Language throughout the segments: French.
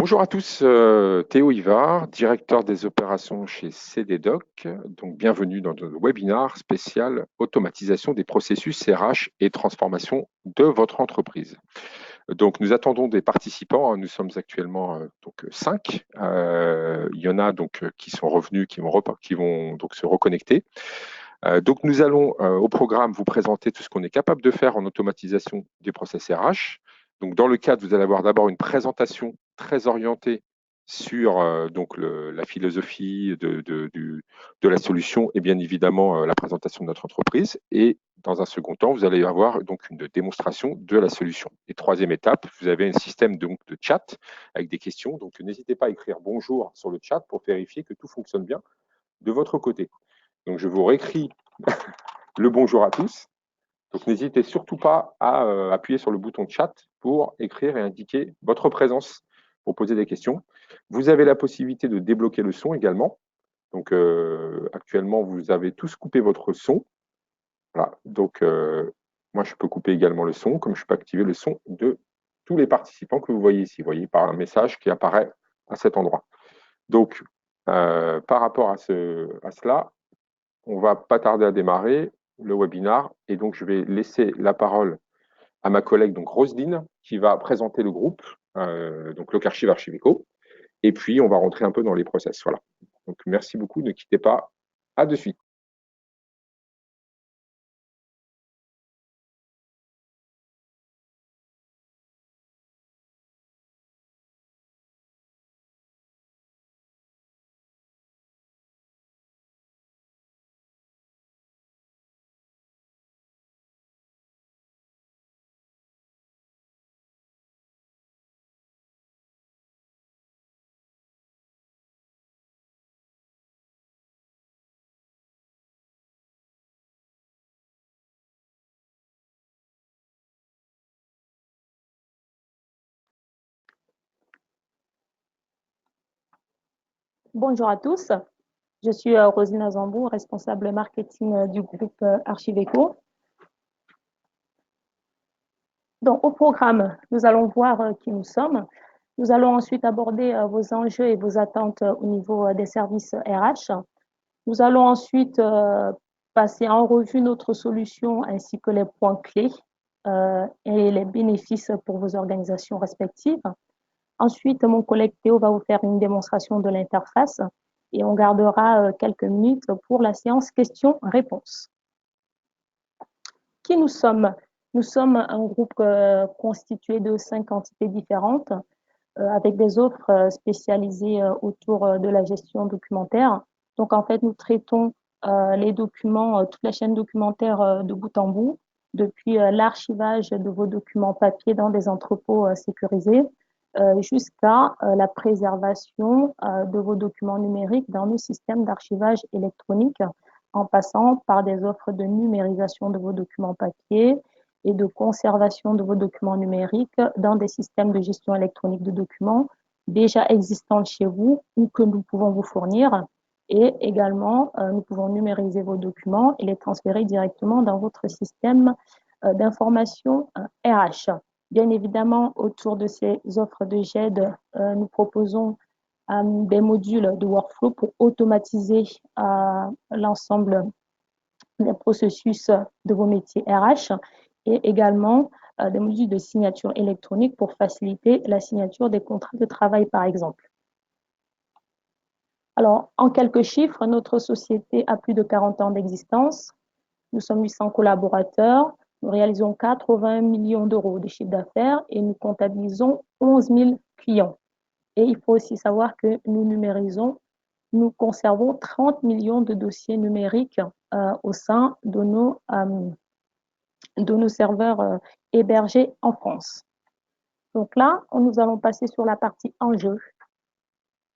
Bonjour à tous, Théo Ivard, directeur des opérations chez CDDoc. Donc, bienvenue dans notre webinaire spécial automatisation des processus RH et transformation de votre entreprise. Donc, nous attendons des participants. Nous sommes actuellement donc 5. Il y en a donc qui sont revenus, qui vont donc se reconnecter. Donc, nous allons au programme vous présenter tout ce qu'on est capable de faire en automatisation des process RH. Donc, dans le cadre, vous allez avoir d'abord une présentation très orientée sur donc la philosophie de la solution et bien évidemment la présentation de notre entreprise. Et dans un second temps, vous allez avoir donc une démonstration de la solution. Et troisième étape, vous avez un système donc de chat avec des questions. Donc, n'hésitez pas à écrire bonjour sur le chat pour vérifier que tout fonctionne bien de votre côté. Donc, je vous réécris le bonjour à tous. Donc, n'hésitez surtout pas à appuyer sur le bouton chat pour écrire et indiquer votre présence pour poser des questions. Vous avez la possibilité de débloquer le son également. Donc, actuellement, vous avez tous coupé votre son. Voilà. Donc, moi, je peux couper également le son, comme je peux activer le son de tous les participants que vous voyez ici. Vous voyez par un message qui apparaît à cet endroit. Donc, par rapport à cela, on ne va pas tarder à démarrer le webinaire et donc je vais laisser la parole à ma collègue donc Roselyne qui va présenter le groupe, donc Locarchive Archiveco, et puis on va rentrer un peu dans les process. Voilà. Donc merci beaucoup, ne quittez pas, à de suite. Bonjour à tous, je suis Roselyne Zambou, responsable marketing du groupe Archiveco. Donc, au programme, nous allons voir qui nous sommes. Nous allons ensuite aborder vos enjeux et vos attentes au niveau des services RH. Nous allons ensuite passer en revue notre solution ainsi que les points clés et les bénéfices pour vos organisations respectives. Ensuite, mon collègue Théo va vous faire une démonstration de l'interface et on gardera quelques minutes pour la séance questions-réponses. Qui nous sommes? Nous sommes un groupe constitué de 5 entités différentes avec des offres spécialisées autour de la gestion documentaire. Donc, en fait, nous traitons les documents, toute la chaîne documentaire de bout en bout, depuis l'archivage de vos documents papier dans des entrepôts sécurisés jusqu'à la préservation de vos documents numériques dans nos systèmes d'archivage électronique, en passant par des offres de numérisation de vos documents papier et de conservation de vos documents numériques dans des systèmes de gestion électronique de documents déjà existants chez vous ou que nous pouvons vous fournir. Et également, nous pouvons numériser vos documents et les transférer directement dans votre système d'information RH. Bien évidemment, autour de ces offres de GED, nous proposons des modules de workflow pour automatiser l'ensemble des processus de vos métiers RH et également des modules de signature électronique pour faciliter la signature des contrats de travail, par exemple. Alors, en quelques chiffres, notre société a plus de 40 ans d'existence. Nous sommes 800 collaborateurs. Nous réalisons 80 millions d'euros de chiffre d'affaires et nous comptabilisons 11 000 clients. Et il faut aussi savoir que nous conservons 30 millions de dossiers numériques au sein de nos serveurs hébergés en France. Donc là, nous allons passer sur la partie enjeux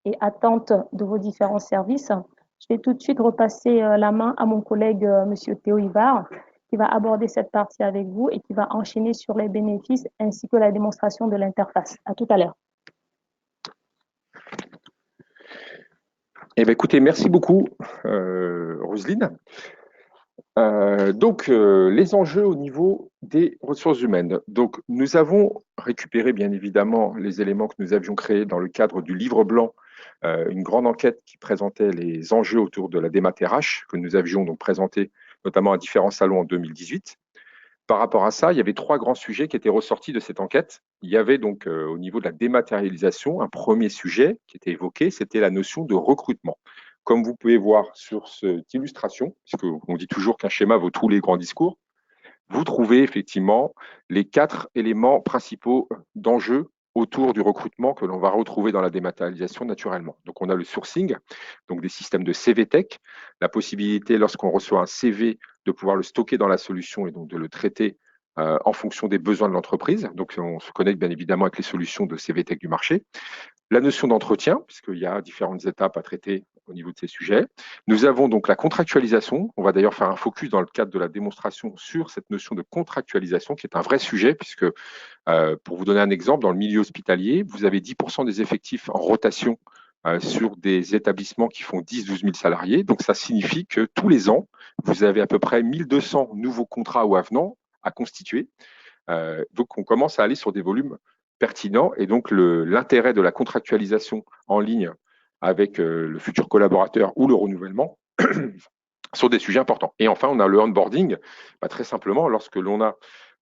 et attente de vos différents services. Je vais tout de suite repasser la main à mon collègue, Monsieur Théo Ivard, qui va aborder cette partie avec vous et qui va enchaîner sur les bénéfices ainsi que la démonstration de l'interface. À tout à l'heure. Eh bien, écoutez, merci beaucoup, Roselyne. Donc, les enjeux au niveau des ressources humaines. Donc, nous avons récupéré bien évidemment les éléments que nous avions créés dans le cadre du livre blanc, une grande enquête qui présentait les enjeux autour de la démat RH, que nous avions donc présenté notamment à différents salons en 2018. Par rapport à ça, il y avait trois grands sujets qui étaient ressortis de cette enquête. Il y avait donc au niveau de la dématérialisation, un premier sujet qui était évoqué, c'était la notion de recrutement. Comme vous pouvez voir sur cette illustration, puisqu'on dit toujours qu'un schéma vaut tous les grands discours, vous trouvez effectivement les quatre éléments principaux d'enjeu autour du recrutement que l'on va retrouver dans la dématérialisation naturellement. Donc, on a le sourcing, donc des systèmes de CV Tech, la possibilité, lorsqu'on reçoit un CV, de pouvoir le stocker dans la solution et donc de le traiter en fonction des besoins de l'entreprise. Donc, on se connecte bien évidemment avec les solutions de CV Tech du marché. La notion d'entretien, puisqu'il y a différentes étapes à traiter au niveau de ces sujets. Nous avons donc la contractualisation. On va d'ailleurs faire un focus dans le cadre de la démonstration sur cette notion de contractualisation, qui est un vrai sujet, puisque, pour vous donner un exemple, dans le milieu hospitalier, vous avez 10% des effectifs en rotation sur des établissements qui font 10-12 000 salariés. Donc, ça signifie que tous les ans, vous avez à peu près 1200 nouveaux contrats ou avenants à constituer. Donc, on commence à aller sur des volumes pertinents. Et donc, l'intérêt de la contractualisation en ligne avec le futur collaborateur ou le renouvellement sont des sujets importants. Et enfin, on a le onboarding. Très simplement, lorsque l'on a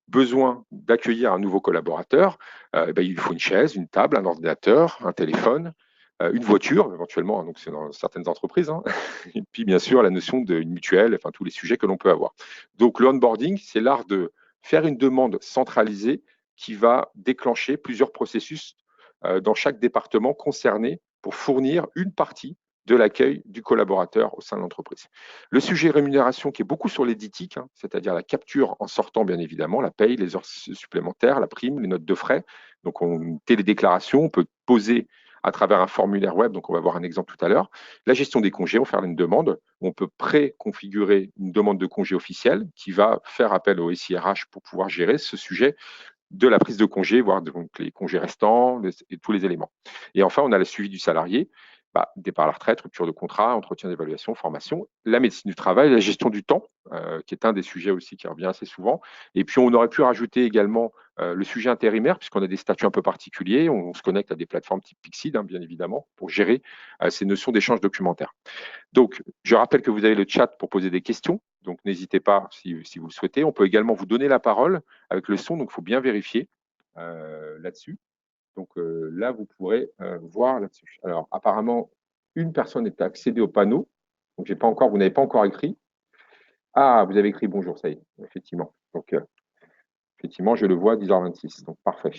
besoin d'accueillir un nouveau collaborateur, il faut une chaise, une table, un ordinateur, un téléphone, une voiture, éventuellement, donc c'est dans certaines entreprises, hein. Et puis bien sûr la notion d'une mutuelle, enfin tous les sujets que l'on peut avoir. Donc le onboarding, c'est l'art de faire une demande centralisée qui va déclencher plusieurs processus dans chaque département concerné pour fournir une partie de l'accueil du collaborateur au sein de l'entreprise. Le sujet rémunération qui est beaucoup sur l'éditique, hein, c'est-à-dire la capture en sortant bien évidemment, la paye, les heures supplémentaires, la prime, les notes de frais. Donc une télédéclaration, on peut poser à travers un formulaire web, donc on va voir un exemple tout à l'heure. La gestion des congés, on va faire une demande. On peut pré-configurer une demande de congé officielle qui va faire appel au SIRH pour pouvoir gérer ce sujet de la prise de congé, voire donc les congés restants et tous les éléments. Et enfin, on a le suivi du salarié, départ à la retraite, rupture de contrat, entretien d'évaluation, formation, la médecine du travail, la gestion du temps, qui est un des sujets aussi qui revient assez souvent. Et puis, on aurait pu rajouter également le sujet intérimaire, puisqu'on a des statuts un peu particuliers. On se connecte à des plateformes type Pixid, hein, bien évidemment, pour gérer ces notions d'échange documentaire. Donc, je rappelle que vous avez le chat pour poser des questions. Donc, n'hésitez pas si vous le souhaitez. On peut également vous donner la parole avec le son. Donc, il faut bien vérifier là-dessus. Donc, là, vous pourrez voir là-dessus. Alors, apparemment, une personne est accédée au panneau. Donc, vous n'avez pas encore écrit. Ah, vous avez écrit bonjour, ça y est, effectivement. Donc, effectivement, je le vois, 10h26. Donc, parfait.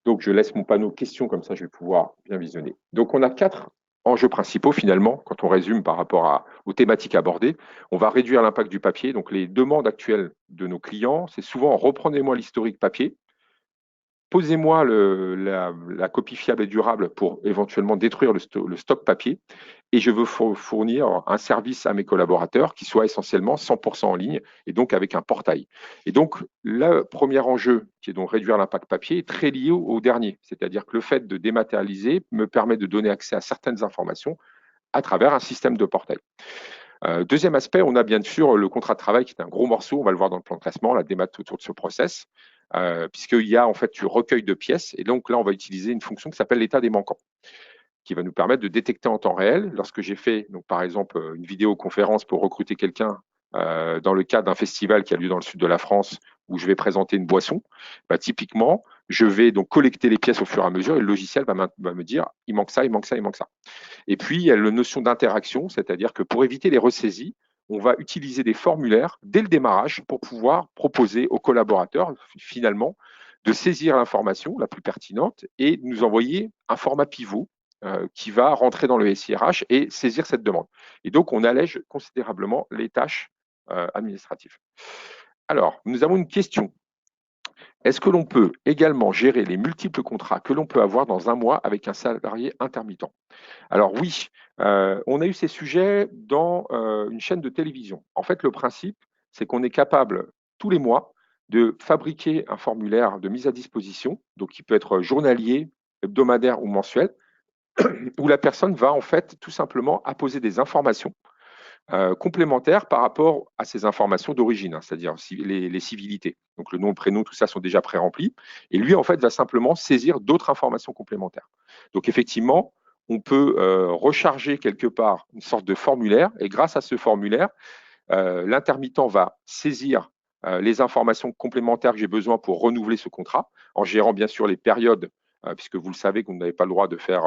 Donc, je laisse mon panneau questions, comme ça, je vais pouvoir bien visionner. Donc, on a 4 enjeux principaux, finalement, quand on résume par rapport aux thématiques abordées. On va réduire l'impact du papier. Donc, les demandes actuelles de nos clients, c'est souvent reprenez-moi l'historique papier. Posez-moi la copie fiable et durable pour éventuellement détruire le stock papier. Et je veux fournir un service à mes collaborateurs qui soit essentiellement 100% en ligne et donc avec un portail. Et donc, le premier enjeu, qui est donc réduire l'impact papier, est très lié au dernier. C'est-à-dire que le fait de dématérialiser me permet de donner accès à certaines informations à travers un système de portail. Deuxième aspect, on a bien sûr le contrat de travail qui est un gros morceau, on va le voir dans le plan de classement, la démat autour de ce process, puisqu'il y a en fait du recueil de pièces. Et donc là, on va utiliser une fonction qui s'appelle l'état des manquants, qui va nous permettre de détecter en temps réel. Lorsque j'ai fait, donc, par exemple, une vidéoconférence pour recruter quelqu'un dans le cadre d'un festival qui a lieu dans le sud de la France, où je vais présenter une boisson, typiquement, je vais donc collecter les pièces au fur et à mesure et le logiciel va me dire, il manque ça, il manque ça, il manque ça. Et puis, il y a la notion d'interaction, c'est-à-dire que pour éviter les ressaisies, on va utiliser des formulaires dès le démarrage pour pouvoir proposer aux collaborateurs, finalement, de saisir l'information la plus pertinente et de nous envoyer un format pivot qui va rentrer dans le SIRH et saisir cette demande. Et donc, on allège considérablement les tâches administratives. Alors, nous avons une question. Est-ce que l'on peut également gérer les multiples contrats que l'on peut avoir dans un mois avec un salarié intermittent? Alors oui, on a eu ces sujets dans une chaîne de télévision. En fait, le principe, c'est qu'on est capable tous les mois de fabriquer un formulaire de mise à disposition, donc qui peut être journalier, hebdomadaire ou mensuel, où la personne va en fait tout simplement apposer des informations complémentaires par rapport à ces informations d'origine, hein, c'est-à-dire les civilités. Donc le nom, le prénom, tout ça sont déjà pré-remplis. Et lui, en fait, va simplement saisir d'autres informations complémentaires. Donc effectivement, on peut recharger quelque part une sorte de formulaire, et grâce à ce formulaire, l'intermittent va saisir les informations complémentaires que j'ai besoin pour renouveler ce contrat, en gérant bien sûr les périodes, puisque vous le savez que vous n'avez pas le droit de faire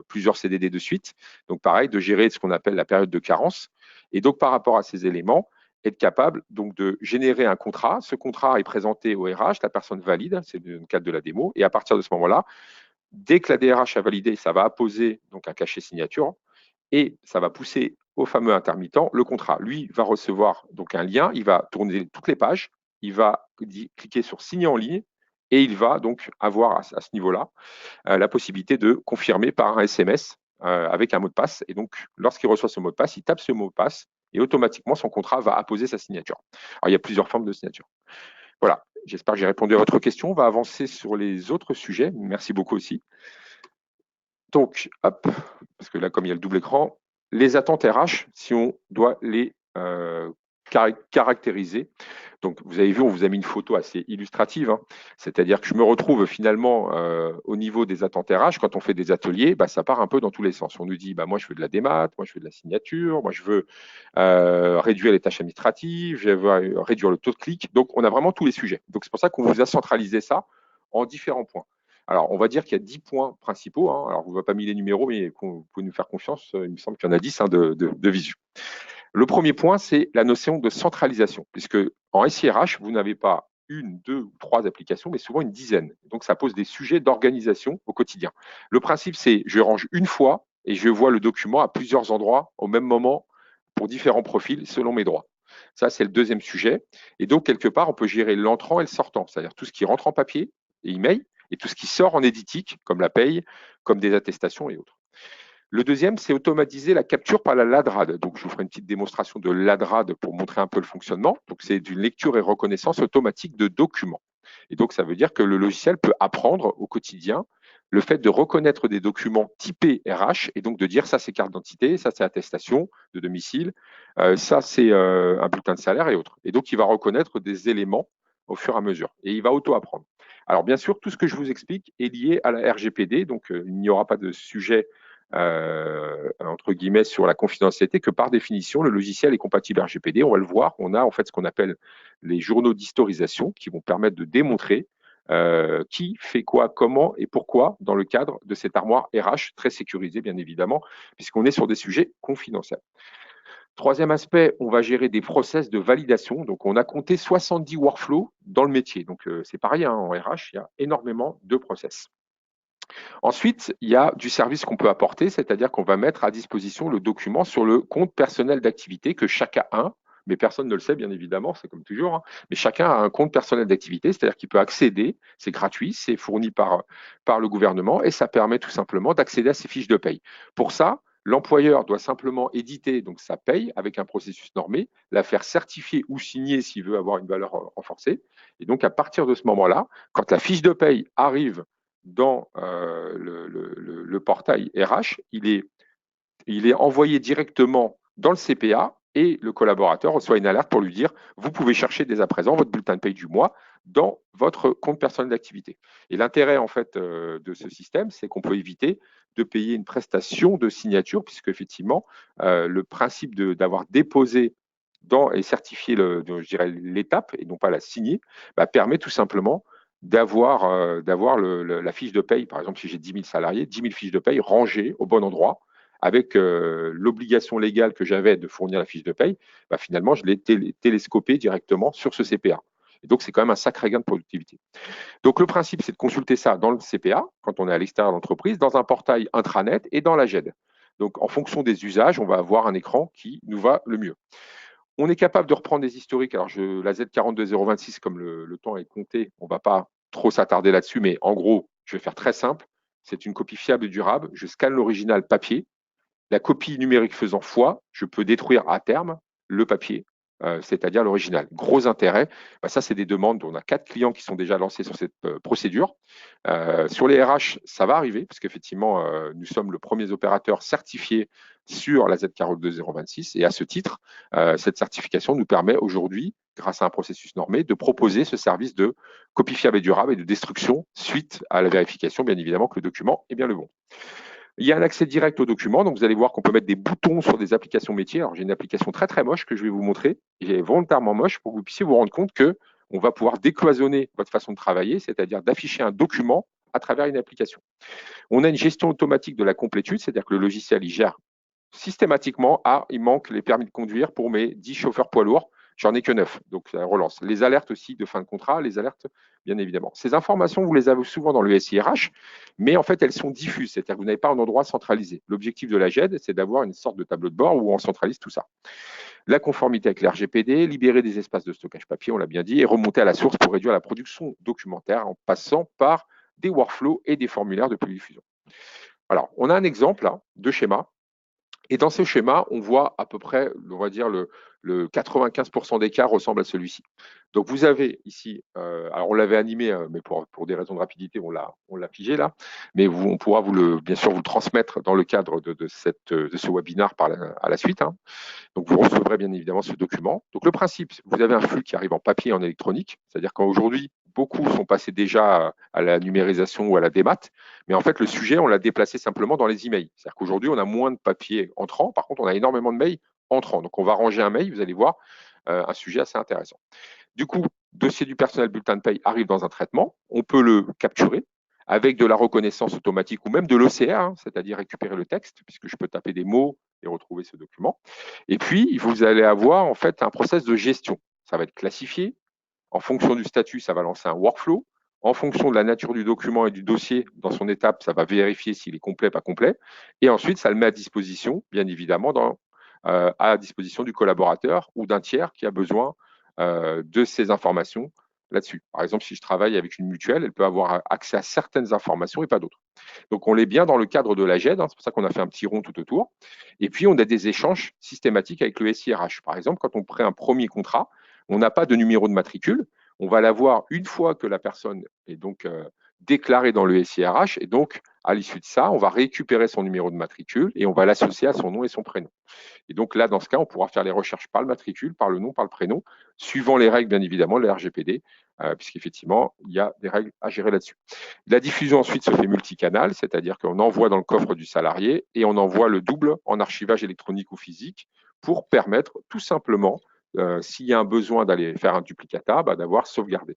plusieurs CDD de suite. Donc pareil, de gérer ce qu'on appelle la période de carence. Et donc par rapport à ces éléments, être capable donc de générer un contrat. Ce contrat est présenté au RH, la personne valide, c'est dans le cadre de la démo, et à partir de ce moment-là, dès que la DRH a validé, ça va apposer donc un cachet signature et ça va pousser au fameux intermittent le contrat. Lui va recevoir donc un lien, il va tourner toutes les pages, il va cliquer sur signer en ligne et il va donc avoir à ce niveau-là la possibilité de confirmer par un SMS avec un mot de passe. Et donc, lorsqu'il reçoit ce mot de passe, il tape ce mot de passe et automatiquement, son contrat va apposer sa signature. Alors, il y a plusieurs formes de signature. Voilà, j'espère que j'ai répondu à votre question. On va avancer sur les autres sujets. Merci beaucoup aussi. Donc, hop, parce que là, comme il y a le double écran, les attentes RH, si on doit les caractériser. Donc, vous avez vu, on vous a mis une photo assez illustrative, hein. C'est-à-dire que je me retrouve finalement au niveau des attentes RH. Quand on fait des ateliers, bah, ça part un peu dans tous les sens. On nous dit, bah, moi, je veux de la démat, moi, je veux de la signature, moi, je veux réduire les tâches administratives, je veux réduire le taux de clic. Donc, on a vraiment tous les sujets. Donc, c'est pour ça qu'on vous a centralisé ça en différents points. Alors, on va dire qu'il y a 10 points principaux, hein. Alors, vous ne voyez pas mis les numéros, mais vous pouvez nous faire confiance. Il me semble qu'il y en a 10 hein, de visu. Le premier point, c'est la notion de centralisation, puisque en SIRH, vous n'avez pas une, deux ou trois applications, mais souvent une dizaine. Donc, ça pose des sujets d'organisation au quotidien. Le principe, c'est je range une fois et je vois le document à plusieurs endroits au même moment pour différents profils selon mes droits. Ça, c'est le deuxième sujet. Et donc, quelque part, on peut gérer l'entrant et le sortant, c'est-à-dire tout ce qui rentre en papier et email et tout ce qui sort en éditique, comme la paye, comme des attestations et autres. Le deuxième, c'est automatiser la capture par la LADRAD. Donc, je vous ferai une petite démonstration de LADRAD pour montrer un peu le fonctionnement. Donc, c'est une lecture et reconnaissance automatique de documents. Et donc, ça veut dire que le logiciel peut apprendre au quotidien le fait de reconnaître des documents typés RH et donc de dire ça, c'est carte d'identité, ça, c'est attestation de domicile, ça, c'est un bulletin de salaire et autres. Et donc, il va reconnaître des éléments au fur et à mesure et il va auto-apprendre. Alors, bien sûr, tout ce que je vous explique est lié à la RGPD, donc il n'y aura pas de sujet entre guillemets sur la confidentialité que par définition le logiciel est compatible RGPD. On va le voir, on a en fait ce qu'on appelle les journaux d'historisation qui vont permettre de démontrer qui fait quoi, comment et pourquoi dans le cadre de cette armoire RH très sécurisée bien évidemment puisqu'on est sur des sujets confidentiels. Troisième aspect, on va gérer des process de validation. Donc, on a compté 70 workflows dans le métier. Donc, c'est pareil, hein, en RH, il y a énormément de process. Ensuite, il y a du service qu'on peut apporter, c'est-à-dire qu'on va mettre à disposition le document sur le compte personnel d'activité que chacun a, mais personne ne le sait bien évidemment, c'est comme toujours, hein, mais chacun a un compte personnel d'activité, c'est-à-dire qu'il peut accéder, c'est gratuit, c'est fourni par le gouvernement et ça permet tout simplement d'accéder à ses fiches de paye. Pour ça, l'employeur doit simplement éditer donc sa paye avec un processus normé, la faire certifier ou signer s'il veut avoir une valeur renforcée. Et donc à partir de ce moment-là, quand la fiche de paye arrive dans le portail RH, il est envoyé directement dans le CPA et le collaborateur reçoit une alerte pour lui dire vous pouvez chercher dès à présent votre bulletin de paye du mois dans votre compte personnel d'activité. Et l'intérêt en fait de ce système, c'est qu'on peut éviter de payer une prestation de signature, puisque effectivement, le principe d'avoir déposé et certifié l'étape et non pas la signer, permet tout simplement d'avoir la fiche de paye, par exemple si j'ai 10 000 salariés, 10 000 fiches de paye rangées au bon endroit, avec l'obligation légale que j'avais de fournir la fiche de paye, finalement, je l'ai télescopé directement sur ce CPA. Et donc, c'est quand même un sacré gain de productivité. Donc, le principe, c'est de consulter ça dans le CPA, quand on est à l'extérieur de l'entreprise, dans un portail intranet et dans la GED. Donc, en fonction des usages, on va avoir un écran qui nous va le mieux. On est capable de reprendre des historiques. Alors, la Z42026, comme le temps est compté, on ne va pas trop s'attarder là-dessus, mais en gros, je vais faire très simple. C'est une copie fiable et durable. Je scanne l'original papier. La copie numérique faisant foi, je peux détruire à terme le papier c'est-à-dire l'original. Gros intérêt, ça c'est des demandes. On a 4 clients qui sont déjà lancés sur cette procédure. Sur les RH, ça va arriver, parce qu'effectivement, nous sommes le premier opérateur certifié sur la Z-Carole 2026. Et à ce titre, cette certification nous permet aujourd'hui, grâce à un processus normé, de proposer ce service de copie fiable et durable et de destruction suite à la vérification, bien évidemment, que le document est bien le bon. Il y a un accès direct au document, donc vous allez voir qu'on peut mettre des boutons sur des applications métiers. Alors j'ai une application très très moche que je vais vous montrer, j'ai volontairement moche pour que vous puissiez vous rendre compte que on va pouvoir décloisonner votre façon de travailler, c'est-à-dire d'afficher un document à travers une application. On a une gestion automatique de la complétude, c'est-à-dire que le logiciel il gère systématiquement, il manque les permis de conduire pour mes 10 chauffeurs poids lourds. J'en ai que 9, donc ça relance. Les alertes aussi de fin de contrat, les alertes, bien évidemment. Ces informations, vous les avez souvent dans le SIRH, mais en fait, elles sont diffuses, c'est-à-dire que vous n'avez pas un endroit centralisé. L'objectif de la GED, c'est d'avoir une sorte de tableau de bord où on centralise tout ça. La conformité avec l'RGPD, libérer des espaces de stockage papier, on l'a bien dit, et remonter à la source pour réduire la production documentaire en passant par des workflows et des formulaires de diffusion. Alors, on a un exemple là, de schéma. Et dans ce schéma, on voit à peu près, on va dire, le 95% des cas ressemble à celui-ci. Donc vous avez ici, alors on l'avait animé, mais pour des raisons de rapidité, on l'a figé là, mais on pourra bien sûr vous le transmettre dans le cadre de ce webinaire à la suite. Hein. Donc, vous recevrez bien évidemment ce document. Donc, le principe, vous avez un flux qui arrive en papier et en électronique, c'est-à-dire qu'aujourd'hui, beaucoup sont passés déjà à la numérisation ou à la démat, mais en fait, le sujet, on l'a déplacé simplement dans les emails. C'est-à-dire qu'aujourd'hui, on a moins de papier entrant, par contre, on a énormément de mails entrants. Donc, on va ranger un mail, vous allez voir, un sujet assez intéressant. Du coup, dossier du personnel bulletin de paye arrive dans un traitement, on peut le capturer avec de la reconnaissance automatique ou même de l'OCR, hein, c'est-à-dire récupérer le texte, puisque je peux taper des mots et retrouver ce document. Et puis, vous allez avoir en fait un process de gestion. Ça va être classifié. En fonction du statut, ça va lancer un workflow. En fonction de la nature du document et du dossier, dans son étape, ça va vérifier s'il est complet, pas complet. Et ensuite, ça le met à disposition, bien évidemment, à disposition du collaborateur ou d'un tiers qui a besoin de ces informations là-dessus. Par exemple, si je travaille avec une mutuelle, elle peut avoir accès à certaines informations et pas d'autres. Donc, on l'est bien dans le cadre de la GED, hein, c'est pour ça qu'on a fait un petit rond tout autour. Et puis, on a des échanges systématiques avec le SIRH. Par exemple, quand on prend un premier contrat, on n'a pas de numéro de matricule. On va l'avoir une fois que la personne est donc déclarée dans le SIRH. Et donc, à l'issue de ça, on va récupérer son numéro de matricule et on va l'associer à son nom et son prénom. Et donc là, dans ce cas, on pourra faire les recherches par le matricule, par le nom, par le prénom, suivant les règles, bien évidemment, de la RGPD, puisqu'effectivement, il y a des règles à gérer là-dessus. La diffusion ensuite se fait multicanal, c'est-à-dire qu'on envoie dans le coffre du salarié et on envoie le double en archivage électronique ou physique pour permettre tout simplement, s'il y a un besoin d'aller faire un duplicata, d'avoir sauvegardé.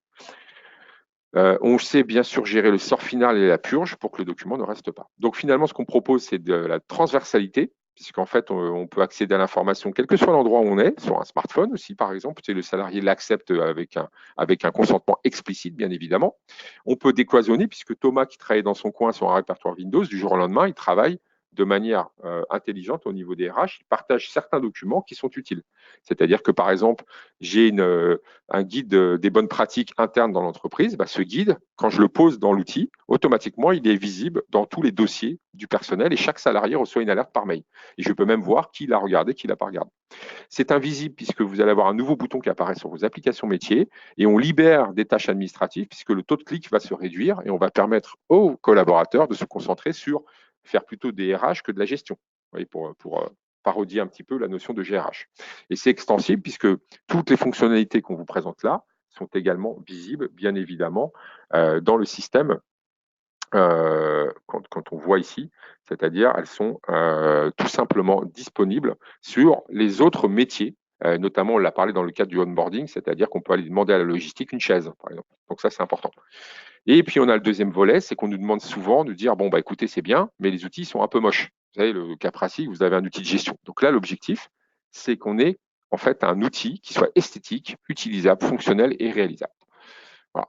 On sait bien sûr gérer le sort final et la purge pour que le document ne reste pas. Donc finalement, ce qu'on propose, c'est de la transversalité, puisqu'en fait, on peut accéder à l'information quel que soit l'endroit où on est, sur un smartphone aussi, par exemple. Le salarié l'accepte avec un consentement explicite, bien évidemment. On peut décloisonner, puisque Thomas, qui travaille dans son coin sur un répertoire Windows, du jour au lendemain, il travaille de manière intelligente au niveau des RH, il partage certains documents qui sont utiles. C'est-à-dire que, par exemple, j'ai un guide des bonnes pratiques internes dans l'entreprise. Ce guide, quand je le pose dans l'outil, automatiquement, il est visible dans tous les dossiers du personnel et chaque salarié reçoit une alerte par mail. Et je peux même voir qui l'a regardé, qui l'a pas regardé. C'est invisible puisque vous allez avoir un nouveau bouton qui apparaît sur vos applications métiers et on libère des tâches administratives puisque le taux de clic va se réduire et on va permettre aux collaborateurs de se concentrer sur faire plutôt des RH que de la gestion. Vous voyez, pour parodier un petit peu la notion de GRH. Et c'est extensible puisque toutes les fonctionnalités qu'on vous présente là sont également visibles, bien évidemment, dans le système quand on voit ici, c'est-à-dire elles sont tout simplement disponibles sur les autres métiers. Notamment, on l'a parlé dans le cadre du onboarding, c'est-à-dire qu'on peut aller demander à la logistique une chaise, par exemple. Donc ça, c'est important. Et puis, on a le deuxième volet, c'est qu'on nous demande souvent de dire, bon, écoutez, c'est bien, mais les outils sont un peu moches. Vous savez, le cas pratique, vous avez un outil de gestion. Donc là, l'objectif, c'est qu'on ait en fait un outil qui soit esthétique, utilisable, fonctionnel et réalisable. Voilà.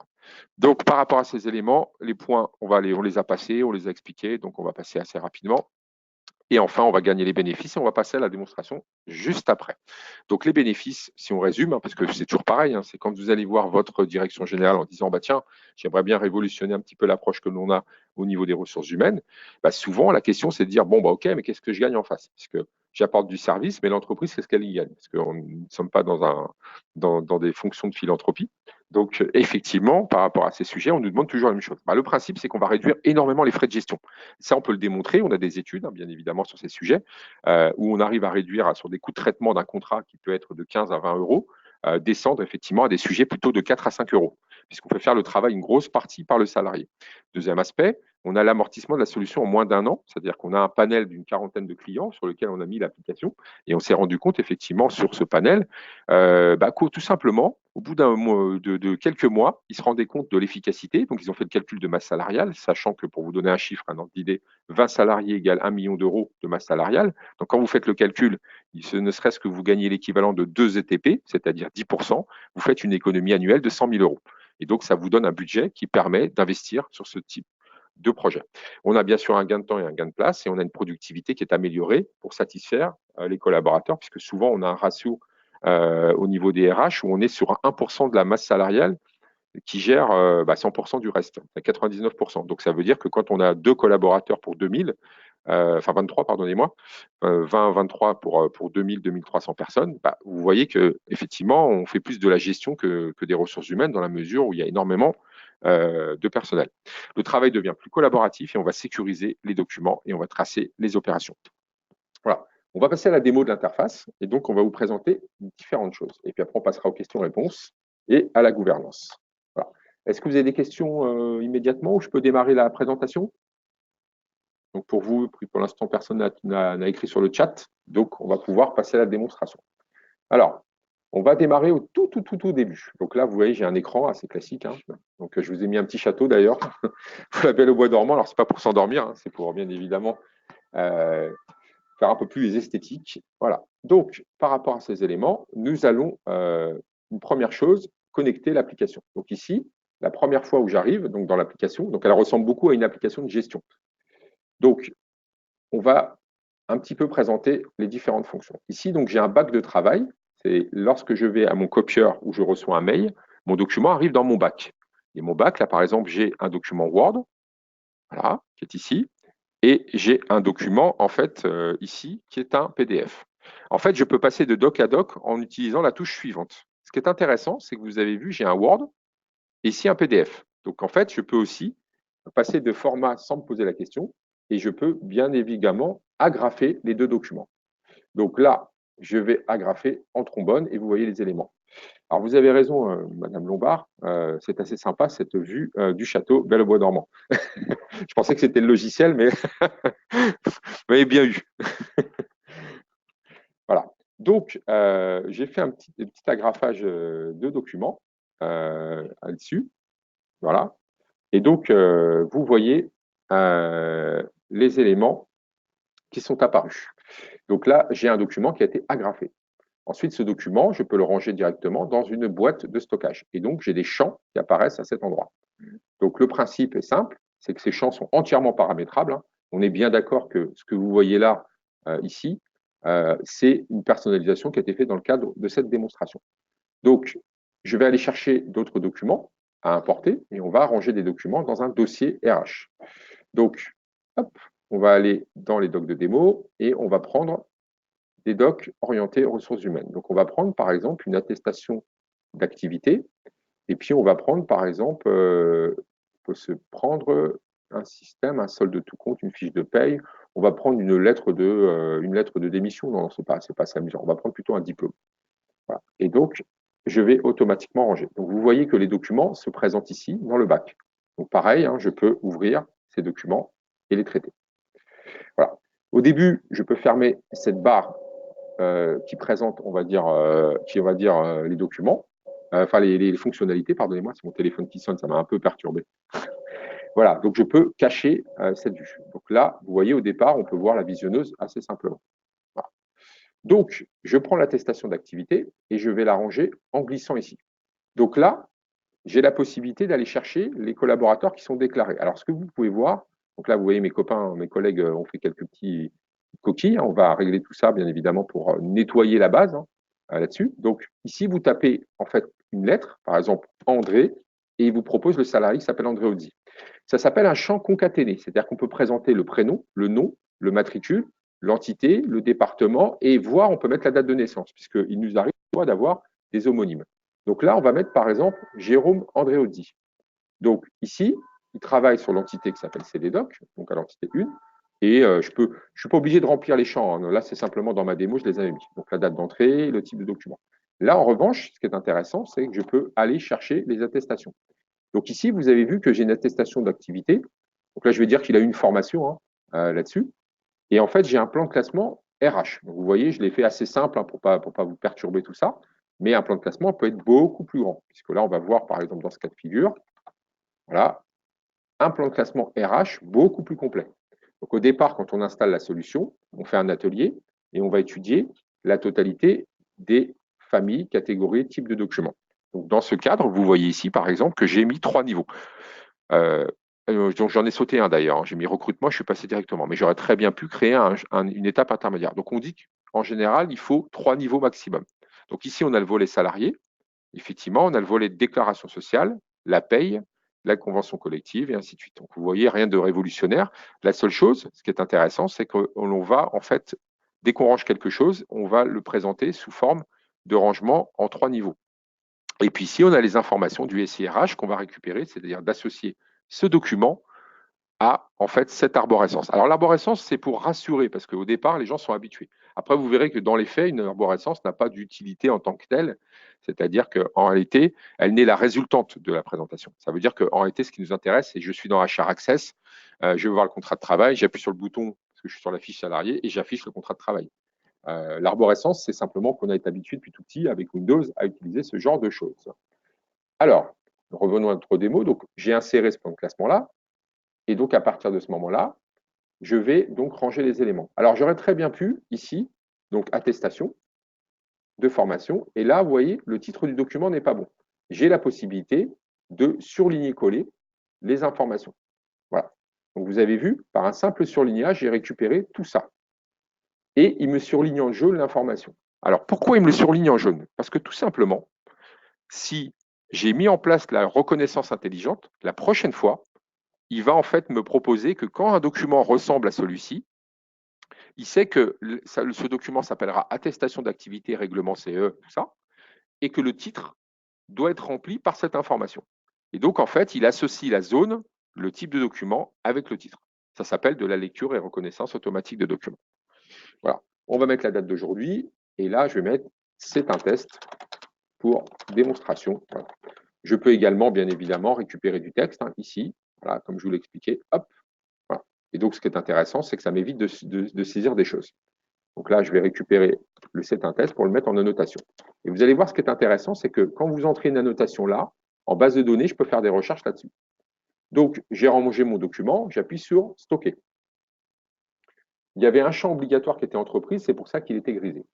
Donc, par rapport à ces éléments, les points, on les a passés, on les a expliqués, donc on va passer assez rapidement. Et enfin, on va gagner les bénéfices et on va passer à la démonstration juste après. Donc, les bénéfices, si on résume, parce que c'est toujours pareil, c'est quand vous allez voir votre direction générale en disant, tiens, j'aimerais bien révolutionner un petit peu l'approche que l'on a au niveau des ressources humaines, souvent, la question, c'est de dire, ok, mais qu'est-ce que je gagne en face? Parce que j'apporte du service, mais l'entreprise, qu'est-ce qu'elle y gagne? Parce qu'on ne sommes pas dans des fonctions de philanthropie. Donc, effectivement, par rapport à ces sujets, on nous demande toujours la même chose. Le principe, c'est qu'on va réduire énormément les frais de gestion. Ça, on peut le démontrer. On a des études, bien évidemment, sur ces sujets, où on arrive à réduire sur des coûts de traitement d'un contrat qui peut être de 15 à 20 euros, descendre effectivement à des sujets plutôt de 4 à 5 euros, puisqu'on peut faire le travail une grosse partie par le salarié. Deuxième aspect, on a l'amortissement de la solution en moins d'un an, c'est-à-dire qu'on a un panel d'une quarantaine de clients sur lequel on a mis l'application et on s'est rendu compte effectivement sur ce panel tout simplement, au bout de quelques mois, ils se rendaient compte de l'efficacité. Donc, ils ont fait le calcul de masse salariale, sachant que pour vous donner un chiffre, un ordre d'idée, 20 salariés égale 1 million d'euros de masse salariale. Donc, quand vous faites le calcul, ne serait-ce que vous gagnez l'équivalent de 2 ETP, c'est-à-dire 10%, vous faites une économie annuelle de 100 000 euros. Et donc, ça vous donne un budget qui permet d'investir sur ce type de projet. On a bien sûr un gain de temps et un gain de place et on a une productivité qui est améliorée pour satisfaire les collaborateurs, puisque souvent on a un ratio au niveau des RH où on est sur 1% de la masse salariale qui gère 100% du reste, 99%. Donc ça veut dire que quand on a 2 collaborateurs pour 2000, 23, pardonnez-moi, 23 pour 2000, 2300 personnes, vous voyez qu'effectivement, on fait plus de la gestion que des ressources humaines dans la mesure où il y a énormément de personnel. Le travail devient plus collaboratif et on va sécuriser les documents et on va tracer les opérations. Voilà. On va passer à la démo de l'interface et donc on va vous présenter différentes choses. Et puis après, on passera aux questions-réponses et à la gouvernance. Voilà. Est-ce que vous avez des questions immédiatement ou je peux démarrer la présentation? Donc pour vous, pour l'instant, personne n'a écrit sur le chat, donc on va pouvoir passer à la démonstration. Alors, on va démarrer au tout début. Donc là, vous voyez, j'ai un écran assez classique. Donc je vous ai mis un petit château d'ailleurs, pour la Belle au bois dormant. Alors, ce n'est pas pour s'endormir, c'est pour bien évidemment faire un peu plus esthétique. Voilà. Donc, par rapport à ces éléments, nous allons, une première chose, connecter l'application. Donc ici, la première fois où j'arrive donc dans l'application, donc elle ressemble beaucoup à une application de gestion. Donc, on va un petit peu présenter les différentes fonctions. Ici, donc j'ai un bac de travail. C'est lorsque je vais à mon copieur où je reçois un mail, mon document arrive dans mon bac. Et mon bac, là, par exemple, j'ai un document Word, voilà, qui est ici, et j'ai un document, en fait, ici, qui est un PDF. En fait, je peux passer de doc à doc en utilisant la touche suivante. Ce qui est intéressant, c'est que vous avez vu, j'ai un Word et ici un PDF. Donc, en fait, je peux aussi passer de format sans me poser la question et je peux bien évidemment agrafer les deux documents. Donc là, je vais agrafer en trombone et vous voyez les éléments. Alors, vous avez raison, Madame Lombard, c'est assez sympa cette vue du château Belle au bois dormant. Je pensais que c'était le logiciel, mais vous m'avez bien eu. Voilà. Donc, j'ai fait un petit agrafage de documents là-dessus. Voilà. Et donc, vous voyez les éléments qui sont apparus. Donc là, j'ai un document qui a été agrafé. Ensuite, ce document, je peux le ranger directement dans une boîte de stockage. Et donc, j'ai des champs qui apparaissent à cet endroit. Donc, le principe est simple, c'est que ces champs sont entièrement paramétrables. On est bien d'accord que ce que vous voyez là, ici, c'est une personnalisation qui a été faite dans le cadre de cette démonstration. Donc, je vais aller chercher d'autres documents à importer et on va ranger des documents dans un dossier RH. Donc, hop, on va aller dans les docs de démo et on va prendre des docs orientés aux ressources humaines. Donc, on va prendre par exemple une attestation d'activité et puis on va prendre par exemple, on peut se prendre un système, un solde de tout compte, une fiche de paye. On va prendre une lettre de démission. Non, c'est pas ça amusant. On va prendre plutôt un diplôme. Voilà. Et donc, je vais automatiquement ranger. Donc, vous voyez que les documents se présentent ici dans le bac. Donc, pareil, je peux ouvrir ces documents et les traiter. Voilà. Au début, je peux fermer cette barre qui présente, on va dire, les documents, les fonctionnalités, pardonnez-moi, c'est mon téléphone qui sonne, ça m'a un peu perturbé. Voilà, donc je peux cacher cette vue. Donc là, vous voyez, au départ, on peut voir la visionneuse assez simplement. Voilà. Donc, je prends l'attestation d'activité et je vais la ranger en glissant ici. Donc là, j'ai la possibilité d'aller chercher les collaborateurs qui sont déclarés. Alors, ce que vous pouvez voir, donc là, vous voyez, mes copains, mes collègues ont fait quelques petits coquilles. On va régler tout ça, bien évidemment, pour nettoyer la base là-dessus. Donc, ici, vous tapez en fait une lettre, par exemple André, et il vous propose le salarié qui s'appelle André Audi. Ça s'appelle un champ concaténé, c'est-à-dire qu'on peut présenter le prénom, le nom, le matricule, l'entité, le département, et voir, on peut mettre la date de naissance, puisqu'il nous arrive d'avoir des homonymes. Donc là, on va mettre par exemple Jérôme Andréozzi. Donc ici, il travaille sur l'entité qui s'appelle CDDoc, donc à l'entité 1, et je ne suis pas obligé de remplir les champs. Hein. Là, c'est simplement dans ma démo, je les avais mis. Donc la date d'entrée, le type de document. Là, en revanche, ce qui est intéressant, c'est que je peux aller chercher les attestations. Donc ici, vous avez vu que j'ai une attestation d'activité. Donc là, je vais dire qu'il a eu une formation là-dessus. Et en fait, j'ai un plan de classement RH. Donc, vous voyez, je l'ai fait assez simple hein, pour pas vous perturber tout ça. Mais un plan de classement peut être beaucoup plus grand, puisque là, on va voir, par exemple, dans ce cas de figure, voilà, un plan de classement RH beaucoup plus complet. Donc, au départ, quand on installe la solution, on fait un atelier et on va étudier la totalité des familles, catégories, types de documents. Donc, dans ce cadre, vous voyez ici, par exemple, que j'ai mis 3 niveaux. Donc j'en ai sauté un d'ailleurs, hein. J'ai mis recrutement, je suis passé directement, mais j'aurais très bien pu créer une étape intermédiaire. Donc on dit qu'en général, il faut 3 niveaux maximum. Donc ici, on a le volet salarié, effectivement, on a le volet de déclaration sociale, la paye, la convention collective et ainsi de suite. Donc vous voyez, rien de révolutionnaire. La seule chose, ce qui est intéressant, c'est qu'on va en fait, dès qu'on range quelque chose, on va le présenter sous forme de rangement en 3 niveaux. Et puis ici, on a les informations du SIRH qu'on va récupérer, c'est-à-dire d'associer ce document à en fait cette arborescence. Alors l'arborescence, c'est pour rassurer, parce qu'au départ, les gens sont habitués. Après, vous verrez que dans les faits, une arborescence n'a pas d'utilité en tant que telle, c'est-à-dire qu'en réalité, elle n'est la résultante de la présentation. Ça veut dire qu'en réalité, ce qui nous intéresse, c'est je suis dans HR Access, je veux voir le contrat de travail, j'appuie sur le bouton parce que je suis sur la fiche salarié et j'affiche le contrat de travail. L'arborescence, c'est simplement qu'on a été habitué depuis tout petit avec Windows à utiliser ce genre de choses. Alors, revenons à notre démo. Donc, j'ai inséré ce plan de classement-là. Et donc, à partir de ce moment-là, je vais donc ranger les éléments. Alors, j'aurais très bien pu, ici, donc attestation de formation. Et là, vous voyez, le titre du document n'est pas bon. J'ai la possibilité de surligner-coller les informations. Voilà. Donc, vous avez vu, par un simple surlignage, j'ai récupéré tout ça. Et il me surligne en jaune l'information. Alors, pourquoi il me le surligne en jaune? Parce que tout simplement, si j'ai mis en place la reconnaissance intelligente, la prochaine fois, il va en fait me proposer que quand un document ressemble à celui-ci, il sait que ce document s'appellera attestation d'activité, règlement CE, tout ça, et que le titre doit être rempli par cette information. Et donc, en fait, il associe la zone, le type de document, avec le titre. Ça s'appelle de la lecture et reconnaissance automatique de documents. Voilà. On va mettre la date d'aujourd'hui, et là, je vais mettre c'est un test pour démonstration. Voilà. Je peux également, bien évidemment, récupérer du texte, hein, ici, voilà, comme je vous l'expliquais, hop, voilà. Et donc, ce qui est intéressant, c'est que ça m'évite de saisir des choses. Donc là, je vais récupérer le c'est un test pour le mettre en annotation. Et vous allez voir, ce qui est intéressant, c'est que quand vous entrez une annotation là, en base de données, je peux faire des recherches là-dessus. Donc, j'ai rangé mon document, j'appuie sur stocker. Il y avait un champ obligatoire qui était entreprise, c'est pour ça qu'il était grisé.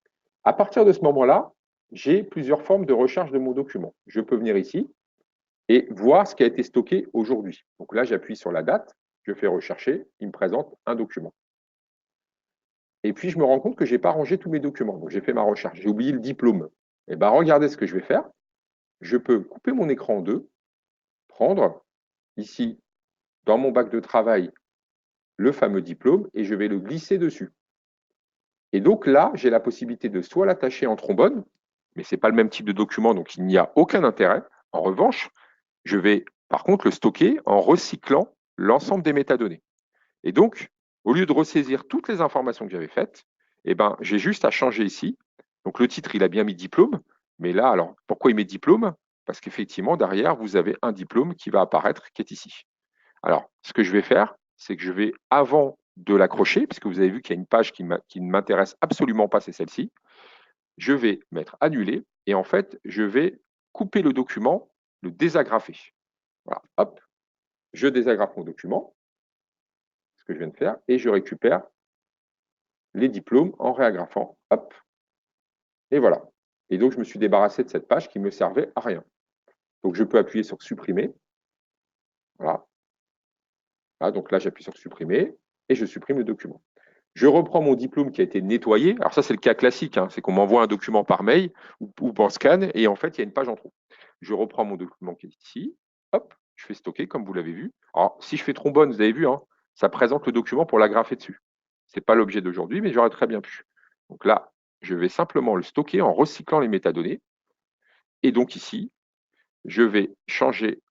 À partir de ce moment-là, j'ai plusieurs formes de recherche de mon document. Je peux venir ici et voir ce qui a été stocké aujourd'hui. Donc là, j'appuie sur la date, je fais rechercher, il me présente un document. Et puis, je me rends compte que je n'ai pas rangé tous mes documents. Donc, j'ai fait ma recherche. J'ai oublié le diplôme. Et bien, regardez ce que je vais faire. Je peux couper mon écran en deux, prendre ici, dans mon bac de travail, le fameux diplôme et je vais le glisser dessus. Et donc là, j'ai la possibilité de soit l'attacher en trombone, mais ce n'est pas le même type de document, donc il n'y a aucun intérêt. En revanche, je vais par contre le stocker en recyclant l'ensemble des métadonnées. Et donc, au lieu de ressaisir toutes les informations que j'avais faites, eh ben, j'ai juste à changer ici. Donc le titre, il a bien mis diplôme, mais là, alors, pourquoi il met diplôme? Parce qu'effectivement, derrière, vous avez un diplôme qui va apparaître, qui est ici. Alors, ce que je vais faire, c'est que je vais, avant de l'accrocher, puisque vous avez vu qu'il y a une page qui ne m'intéresse absolument pas, c'est celle-ci, je vais mettre annuler, et en fait, je vais couper le document, le désagrafer. Voilà, hop, je désagrafe mon document, ce que je viens de faire, et je récupère les diplômes en réagrafant. Hop. Et voilà. Et donc, je me suis débarrassé de cette page qui ne me servait à rien. Donc, je peux appuyer sur supprimer. Voilà. Voilà, donc là, j'appuie sur supprimer et je supprime le document. Je reprends mon diplôme qui a été nettoyé. Alors ça, c'est le cas classique. Hein. C'est qu'on m'envoie un document par mail ou par scan et en fait, il y a une page en trop. Je reprends mon document qui est ici. Hop, je fais stocker comme vous l'avez vu. Alors, si je fais trombone, vous avez vu, hein, ça présente le document pour l'agrafer dessus. Ce n'est pas l'objet d'aujourd'hui, mais j'aurais très bien pu. Donc là, je vais simplement le stocker en recyclant les métadonnées. Et donc ici, je vais changer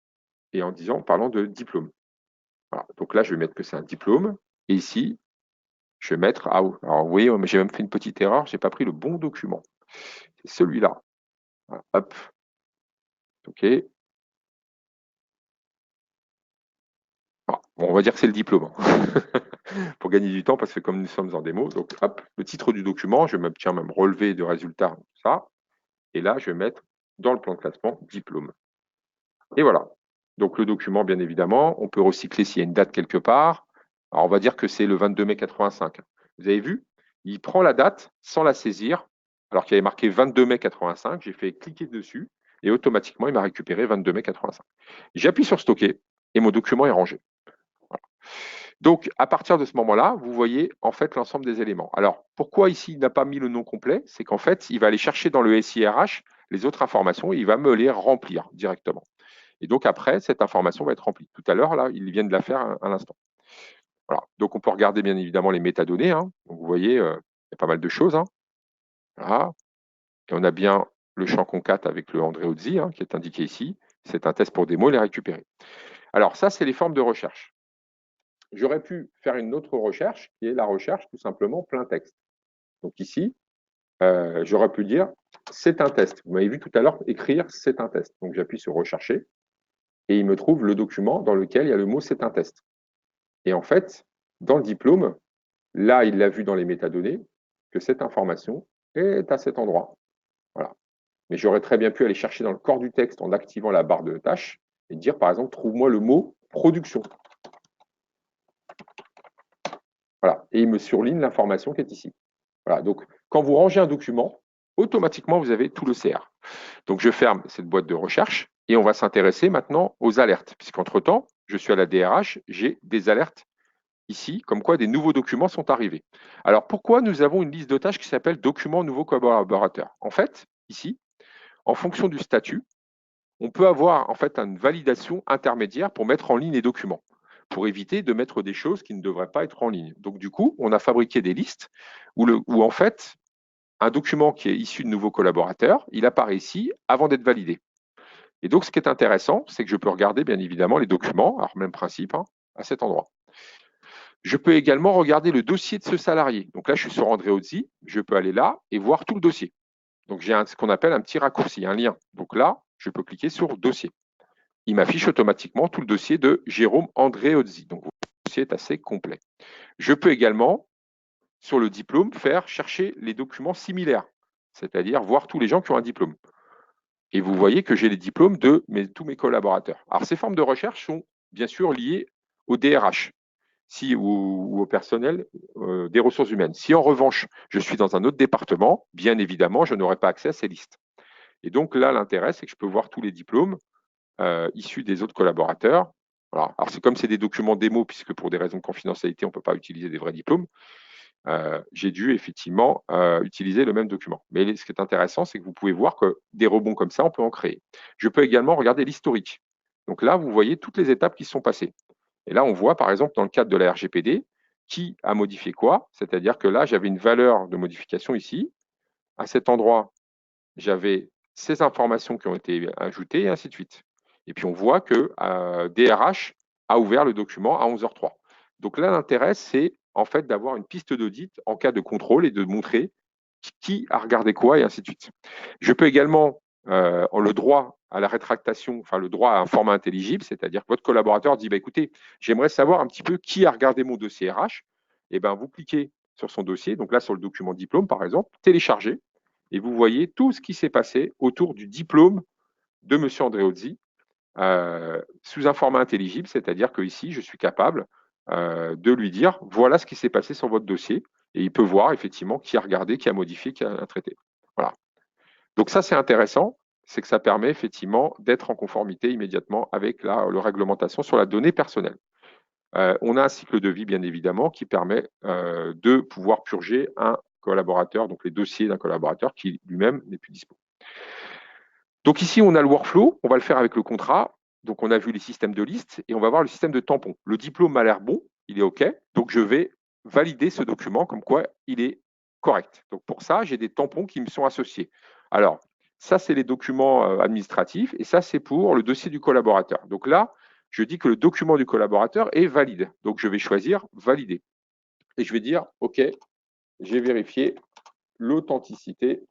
et en parlant de diplôme. Voilà. Donc là, je vais mettre que c'est un diplôme. Et ici, je vais mettre ah, alors vous voyez, j'ai même fait une petite erreur, je n'ai pas pris le bon document. C'est celui-là. Voilà. Hop. OK. Alors, bon, on va dire que c'est le diplôme. Pour gagner du temps, parce que comme nous sommes en démo, donc hop, le titre du document, je vais même relevé de résultats, tout ça. Et là, je vais mettre dans le plan de classement diplôme. Et voilà. Donc le document, bien évidemment, on peut recycler s'il y a une date quelque part. Alors on va dire que c'est le 22 mai 85. Vous avez vu, il prend la date sans la saisir, alors qu'il y avait marqué 22 mai 85. J'ai fait cliquer dessus et automatiquement, il m'a récupéré 22 mai 85. J'appuie sur stocker et mon document est rangé. Voilà. Donc, à partir de ce moment-là, vous voyez en fait l'ensemble des éléments. Alors, pourquoi ici il n'a pas mis le nom complet? C'est qu'en fait, il va aller chercher dans le SIRH les autres informations et il va me les remplir directement. Et donc après, cette information va être remplie. Tout à l'heure, là, ils viennent de la faire à l'instant. Voilà. Donc on peut regarder bien évidemment les métadonnées. Hein. Donc vous voyez, il y a pas mal de choses. Hein. Voilà. Et on a bien le champ concat avec le Andreozzi qui est indiqué ici. C'est un test pour démo, il est récupéré. Alors ça, c'est les formes de recherche. J'aurais pu faire une autre recherche qui est la recherche tout simplement plein texte. Donc ici, j'aurais pu dire c'est un test. Vous m'avez vu tout à l'heure écrire c'est un test. Donc j'appuie sur rechercher et il me trouve le document dans lequel il y a le mot c'est un test. Et en fait, dans le diplôme, là, il l'a vu dans les métadonnées que cette information est à cet endroit. Voilà. Mais j'aurais très bien pu aller chercher dans le corps du texte en activant la barre de tâches et dire, par exemple, trouve-moi le mot production. Voilà. Et il me surligne l'information qui est ici. Voilà. Donc, quand vous rangez un document, automatiquement, vous avez tout le CR. Donc, je ferme cette boîte de recherche et on va s'intéresser maintenant aux alertes, puisqu'entre-temps, je suis à la DRH, j'ai des alertes ici, comme quoi des nouveaux documents sont arrivés. Alors, pourquoi nous avons une liste de tâches qui s'appelle Documents nouveaux collaborateurs? En fait, ici, en fonction du statut, on peut avoir en fait une validation intermédiaire pour mettre en ligne les documents, pour éviter de mettre des choses qui ne devraient pas être en ligne. Donc, du coup, on a fabriqué des listes où en fait, un document qui est issu de nouveaux collaborateurs, il apparaît ici avant d'être validé. Et donc, ce qui est intéressant, c'est que je peux regarder bien évidemment les documents, alors même principe, à cet endroit. Je peux également regarder le dossier de ce salarié. Donc là, je suis sur Andreozzi, je peux aller là et voir tout le dossier. Donc j'ai ce qu'on appelle un petit raccourci, un lien. Donc là, je peux cliquer sur dossier. Il m'affiche automatiquement tout le dossier de Jérôme Andreozzi. Donc le dossier est assez complet. Je peux également, sur le diplôme, faire chercher les documents similaires, c'est-à-dire voir tous les gens qui ont un diplôme. Et vous voyez que j'ai les diplômes de tous mes collaborateurs. Alors ces formes de recherche sont bien sûr liées au DRH. Ou au personnel des ressources humaines. Si en revanche, je suis dans un autre département, bien évidemment, je n'aurai pas accès à ces listes. Et donc là, l'intérêt, c'est que je peux voir tous les diplômes issus des autres collaborateurs. Voilà. Alors c'est comme c'est des documents démo, puisque pour des raisons de confidentialité, on ne peut pas utiliser des vrais diplômes. J'ai dû effectivement utiliser le même document. Mais ce qui est intéressant, c'est que vous pouvez voir que des rebonds comme ça, on peut en créer. Je peux également regarder l'historique. Donc là, vous voyez toutes les étapes qui se sont passées. Et là, on voit, par exemple, dans le cadre de la RGPD, qui a modifié quoi? C'est-à-dire que là, j'avais une valeur de modification ici. À cet endroit, j'avais ces informations qui ont été ajoutées, et ainsi de suite. Et puis, on voit que DRH a ouvert le document à 11h03. Donc là, l'intérêt, c'est en fait d'avoir une piste d'audit en cas de contrôle et de montrer qui a regardé quoi, et ainsi de suite. Je peux également le droit à la rétractation, enfin le droit à un format intelligible, c'est-à-dire que votre collaborateur dit écoutez, j'aimerais savoir un petit peu qui a regardé mon dossier RH. Et ben vous cliquez sur son dossier, donc là sur le document diplôme par exemple, téléchargez, et vous voyez tout ce qui s'est passé autour du diplôme de M. Andreozzi sous un format intelligible, c'est-à-dire que ici je suis capable de lui dire voilà ce qui s'est passé sur votre dossier, et il peut voir effectivement qui a regardé, qui a modifié, qui a traité. Voilà. Donc ça, c'est intéressant, c'est que ça permet effectivement d'être en conformité immédiatement avec la réglementation sur la donnée personnelle. On a un cycle de vie, bien évidemment, qui permet de pouvoir purger un collaborateur, donc les dossiers d'un collaborateur qui lui-même n'est plus dispo. Donc ici, on a le workflow, on va le faire avec le contrat. Donc on a vu les systèmes de liste et on va voir le système de tampon. Le diplôme m'a l'air bon, il est OK, donc je vais valider ce document comme quoi il est correct. Donc pour ça, j'ai des tampons qui me sont associés. Alors, ça, c'est les documents administratifs et ça, c'est pour le dossier du collaborateur. Donc là, je dis que le document du collaborateur est valide. Donc je vais choisir valider. Et je vais dire, OK, j'ai vérifié l'authenticité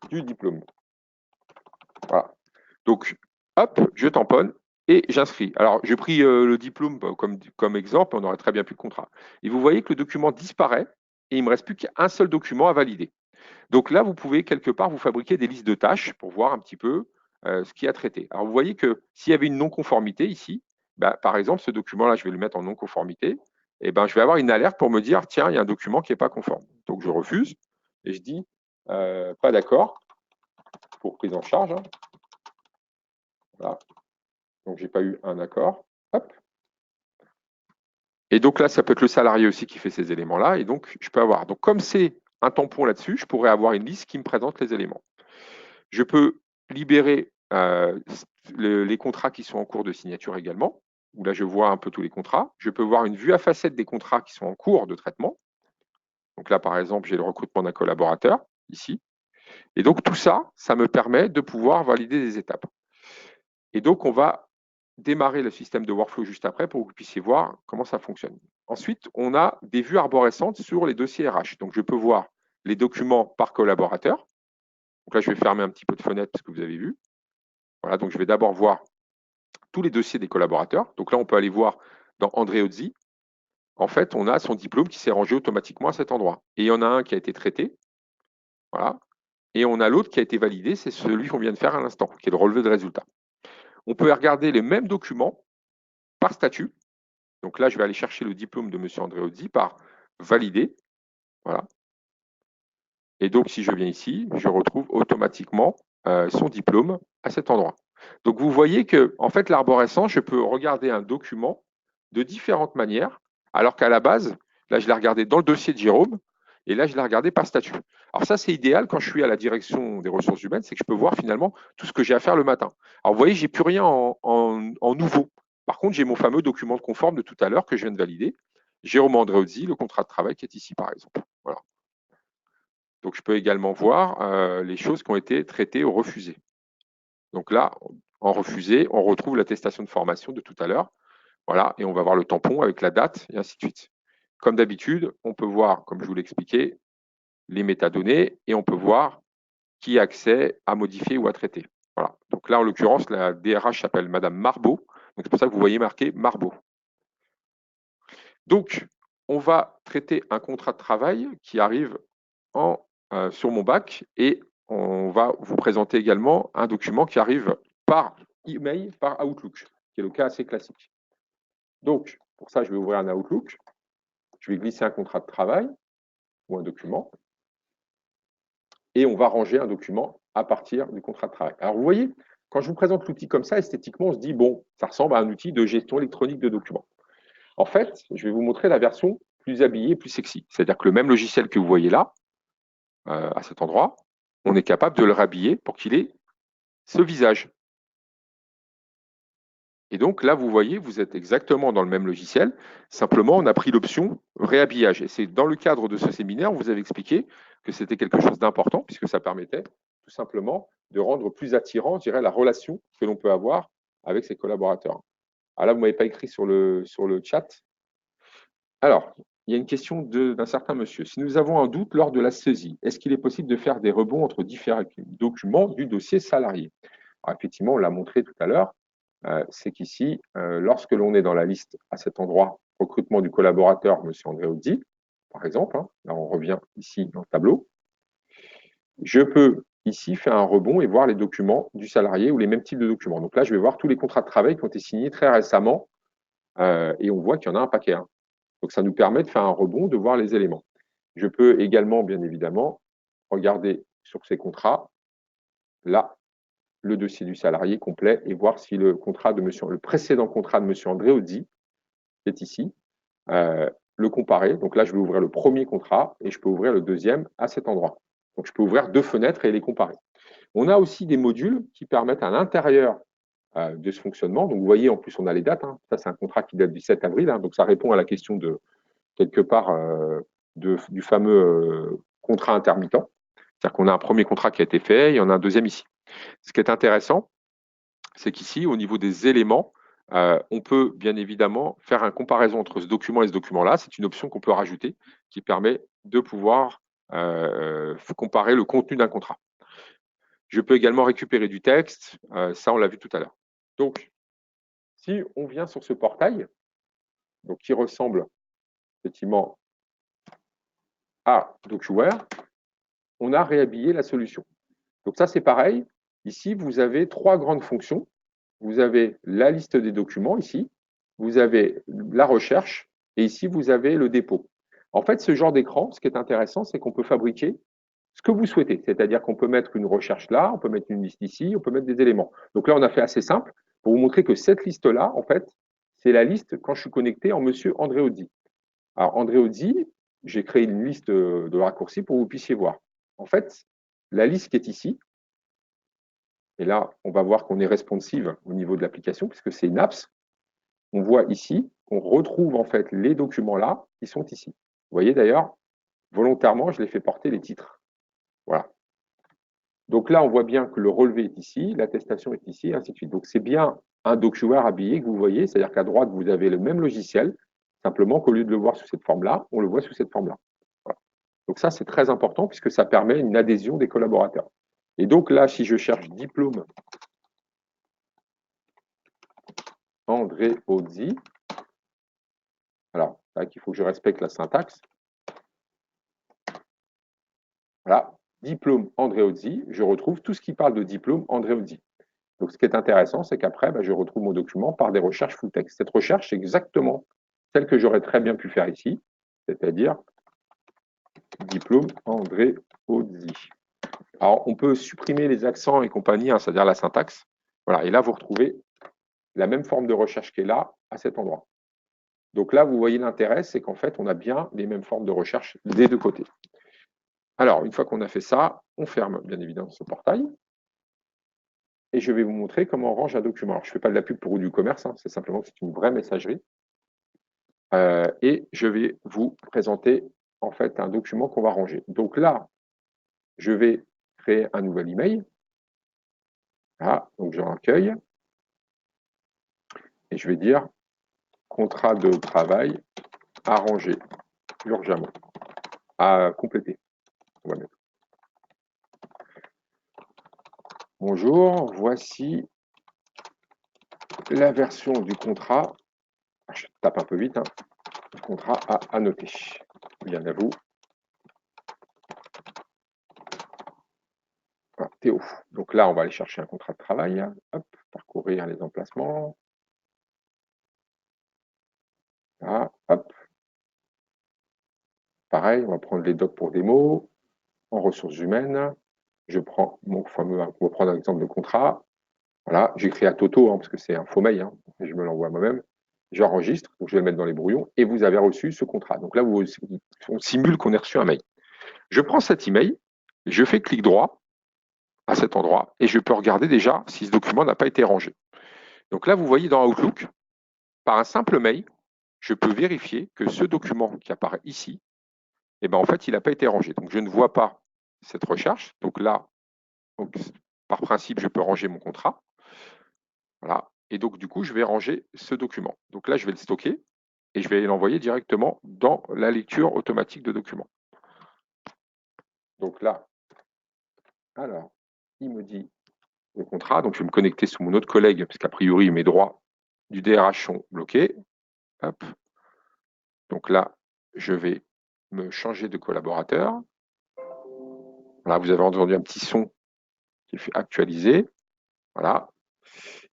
du diplôme. Voilà. Donc, hop, je tamponne et j'inscris. Alors, j'ai pris le diplôme comme exemple, on aurait très bien pu le contrat. Et vous voyez que le document disparaît et il ne me reste plus qu'un seul document à valider. Donc là, vous pouvez quelque part vous fabriquer des listes de tâches pour voir un petit peu ce qui a traité. Alors, vous voyez que s'il y avait une non-conformité ici, bah, par exemple, ce document-là, je vais le mettre en non-conformité, et ben, je vais avoir une alerte pour me dire, tiens, il y a un document qui n'est pas conforme. Donc, je refuse et je dis, pas d'accord pour prise en charge. Hein. Voilà. Donc, je n'ai pas eu un accord. Hop. Et donc là, ça peut être le salarié aussi qui fait ces éléments-là. Et donc, je peux avoir. Donc, comme c'est un tampon là-dessus, je pourrais avoir une liste qui me présente les éléments. Je peux libérer les contrats qui sont en cours de signature également, où là, je vois un peu tous les contrats. Je peux voir une vue à facettes des contrats qui sont en cours de traitement. Donc là, par exemple, j'ai le recrutement d'un collaborateur, ici. Et donc, tout ça, ça me permet de pouvoir valider des étapes. Et donc, on va démarrer le système de workflow juste après pour que vous puissiez voir comment ça fonctionne. Ensuite, on a des vues arborescentes sur les dossiers RH. Donc, je peux voir les documents par collaborateur. Donc là, je vais fermer un petit peu de fenêtre parce que vous avez vu. Voilà, donc je vais d'abord voir tous les dossiers des collaborateurs. Donc là, on peut aller voir dans André Ozzi. En fait, on a son diplôme qui s'est rangé automatiquement à cet endroit. Et il y en a un qui a été traité. Voilà. Et on a l'autre qui a été validé, c'est celui qu'on vient de faire à l'instant, qui est le relevé de résultat. On peut regarder les mêmes documents par statut. Donc là, je vais aller chercher le diplôme de M. Andréozzi par valider. Voilà. Et donc, si je viens ici, je retrouve automatiquement son diplôme à cet endroit. Donc, vous voyez que, en fait, l'arborescence, je peux regarder un document de différentes manières, alors qu'à la base, là, je l'ai regardé dans le dossier de Jérôme, et là, je l'ai regardé par statut. Alors ça, c'est idéal quand je suis à la direction des ressources humaines, c'est que je peux voir finalement tout ce que j'ai à faire le matin. Alors, vous voyez, j'ai plus rien en nouveau. Par contre, j'ai mon fameux document de conforme de tout à l'heure que je viens de valider. Jérôme Andréozzi, le contrat de travail qui est ici, par exemple. Voilà. Donc, je peux également voir les choses qui ont été traitées ou refusées. Donc là, en refusé, on retrouve l'attestation de formation de tout à l'heure. Voilà, et on va voir le tampon avec la date, et ainsi de suite. Comme d'habitude, on peut voir, comme je vous l'ai expliqué, les métadonnées, et on peut voir qui a accès à modifier ou à traiter. Voilà. Donc là, en l'occurrence, la DRH s'appelle Madame Marbeau. Donc c'est pour ça que vous voyez marqué Marbeau. Donc, on va traiter un contrat de travail qui arrive sur mon bac et on va vous présenter également un document qui arrive par email, par Outlook, qui est le cas assez classique. Donc, pour ça, je vais ouvrir un Outlook. Je vais glisser un contrat de travail ou un document et on va ranger un document à partir du contrat de travail. Alors, vous voyez, quand je vous présente l'outil comme ça, esthétiquement, on se dit, bon, ça ressemble à un outil de gestion électronique de documents. En fait, je vais vous montrer la version plus habillée, plus sexy. C'est-à-dire que le même logiciel que vous voyez là, à cet endroit, on est capable de le rhabiller pour qu'il ait ce visage. Et donc là, vous voyez, vous êtes exactement dans le même logiciel. Simplement, on a pris l'option réhabillage. Et c'est dans le cadre de ce séminaire, vous avez expliqué que c'était quelque chose d'important, puisque ça permettait tout simplement de rendre plus attirant, je dirais, la relation que l'on peut avoir avec ses collaborateurs. Alors là, vous ne m'avez pas écrit sur le chat. Alors, il y a une question d'un certain monsieur. Si nous avons un doute lors de la saisie, est-ce qu'il est possible de faire des rebonds entre différents documents du dossier salarié? Alors, effectivement, on l'a montré tout à l'heure. C'est qu'ici, lorsque l'on est dans la liste à cet endroit, recrutement du collaborateur, M. André Audi, par exemple, hein, là on revient ici dans le tableau, je peux ici faire un rebond et voir les documents du salarié ou les mêmes types de documents. Donc là, je vais voir tous les contrats de travail qui ont été signés très récemment et on voit qu'il y en a un paquet. Hein. Donc ça nous permet de faire un rebond, de voir les éléments. Je peux également, bien évidemment, regarder sur ces contrats, là, le dossier du salarié complet et voir si le précédent contrat de M. André Audi, qui est ici, le comparer. Donc là, je vais ouvrir le premier contrat et je peux ouvrir le deuxième à cet endroit. Donc je peux ouvrir deux fenêtres et les comparer. On a aussi des modules qui permettent à l'intérieur de ce fonctionnement. Donc, vous voyez, en plus, on a les dates. Hein. Ça, c'est un contrat qui date du 7 avril. Hein. Donc, ça répond à la question de, quelque part, du fameux contrat intermittent. C'est-à-dire qu'on a un premier contrat qui a été fait, il y en a un deuxième ici. Ce qui est intéressant, c'est qu'ici, au niveau des éléments, on peut bien évidemment faire une comparaison entre ce document et ce document-là. C'est une option qu'on peut rajouter qui permet de pouvoir comparer le contenu d'un contrat. Je peux également récupérer du texte, ça on l'a vu tout à l'heure. Donc, si on vient sur ce portail, donc qui ressemble effectivement à DocuWare, on a réhabillé la solution. Donc ça, c'est pareil. Ici, vous avez trois grandes fonctions. Vous avez la liste des documents ici, vous avez la recherche, et ici, vous avez le dépôt. En fait, ce genre d'écran, ce qui est intéressant, c'est qu'on peut fabriquer ce que vous souhaitez. C'est-à-dire qu'on peut mettre une recherche là, on peut mettre une liste ici, on peut mettre des éléments. Donc là, on a fait assez simple pour vous montrer que cette liste-là, en fait, c'est la liste quand je suis connecté en Monsieur André Audi. Alors, André Audi, j'ai créé une liste de raccourcis pour que vous puissiez voir. En fait, la liste qui est ici, et là, on va voir qu'on est responsive au niveau de l'application, puisque c'est une apps. On voit ici qu'on retrouve en fait les documents là qui sont ici. Vous voyez d'ailleurs, volontairement, je l'ai fait porter les titres. Voilà. Donc là, on voit bien que le relevé est ici, l'attestation est ici, et ainsi de suite. Donc c'est bien un DocuWare habillé que vous voyez, c'est-à-dire qu'à droite, vous avez le même logiciel, simplement qu'au lieu de le voir sous cette forme-là, on le voit sous cette forme-là. Voilà. Donc ça, c'est très important puisque ça permet une adhésion des collaborateurs. Et donc là, si je cherche diplôme André Audi, alors, là, il faut que je respecte la syntaxe. Voilà, diplôme André Audi, je retrouve tout ce qui parle de diplôme André Audi. Donc, ce qui est intéressant, c'est qu'après, je retrouve mon document par des recherches full text. Cette recherche, c'est exactement celle que j'aurais très bien pu faire ici, c'est-à-dire diplôme André Audi. Alors, on peut supprimer les accents et compagnie, hein, c'est-à-dire la syntaxe. Voilà, et là, vous retrouvez la même forme de recherche qui est là, à cet endroit. Donc là, vous voyez l'intérêt, c'est qu'en fait, on a bien les mêmes formes de recherche des deux côtés. Alors, une fois qu'on a fait ça, on ferme bien évidemment ce portail. Et je vais vous montrer comment on range un document. Alors, je ne fais pas de la pub pour du commerce, hein, c'est simplement que c'est une vraie messagerie. Et je vais vous présenter en fait un document qu'on va ranger. Donc là, je vais créer un nouvel email. Voilà, donc je recueille. Et je vais dire contrat de travail à ranger urgemment, à compléter. On va mettre. Bonjour, voici la version du contrat. Je tape un peu vite, hein. Contrat à annoter. Bien à vous. Voilà, Théo. Donc là, on va aller chercher un contrat de travail. Hop, parcourir les emplacements. Là, hop. Pareil, on va prendre les docs pour démo. En ressources humaines, je prends mon fameux, on va prendre un exemple de contrat. Voilà, j'écris à Toto, hein, parce que c'est un faux mail, hein, je me l'envoie moi-même. J'enregistre, donc je vais le mettre dans les brouillons, et vous avez reçu ce contrat. Donc là, on simule qu'on a reçu un mail. Je prends cet email, je fais clic droit à cet endroit, et je peux regarder déjà si ce document n'a pas été rangé. Donc là, vous voyez dans Outlook, par un simple mail, je peux vérifier que ce document qui apparaît ici, eh ben, en fait, il n'a pas été rangé. Donc je ne vois pas cette recherche. Donc là, par principe, je peux ranger mon contrat. Voilà. Et donc, du coup, je vais ranger ce document. Donc là, je vais le stocker et je vais l'envoyer directement dans la lecture automatique de documents. Donc là, alors, il me dit le contrat. Donc, je vais me connecter sous mon autre collègue, parce qu'a priori, mes droits du DRH sont bloqués. Hop. Donc là, je vais me changer de collaborateur. Voilà, vous avez entendu un petit son qui fait actualiser. Voilà.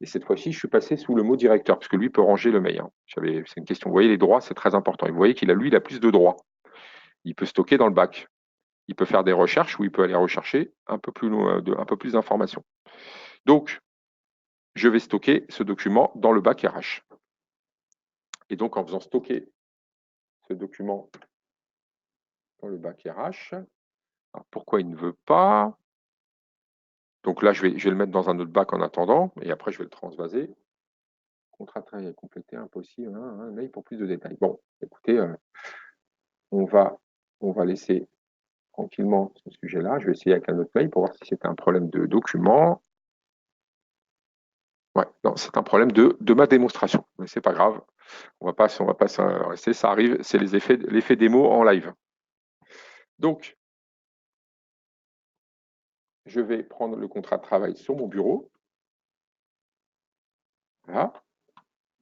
Et cette fois-ci, je suis passé sous le mot directeur, parce que lui peut ranger le mail. Hein. C'est une question. Vous voyez, les droits, c'est très important. Et vous voyez qu'il a, lui, il a plus de droits. Il peut stocker dans le bac. Il peut faire des recherches où il peut aller rechercher un peu plus d'informations. Donc, je vais stocker ce document dans le bac RH. Et donc, en faisant stocker ce document dans le bac RH, alors pourquoi il ne veut pas? Donc là, je vais le mettre dans un autre bac en attendant, et après, je vais le transvaser. Contrat de travail complété, impossible, un mail pour plus de détails. Bon, écoutez, on va laisser tranquillement ce sujet-là. Je vais essayer avec un autre mail pour voir si c'est un problème de document. Ouais, non, c'est un problème de ma démonstration, mais c'est pas grave. On va pas rester, ça arrive, c'est l'effet démo en live. Donc, je vais prendre le contrat de travail sur mon bureau. Voilà.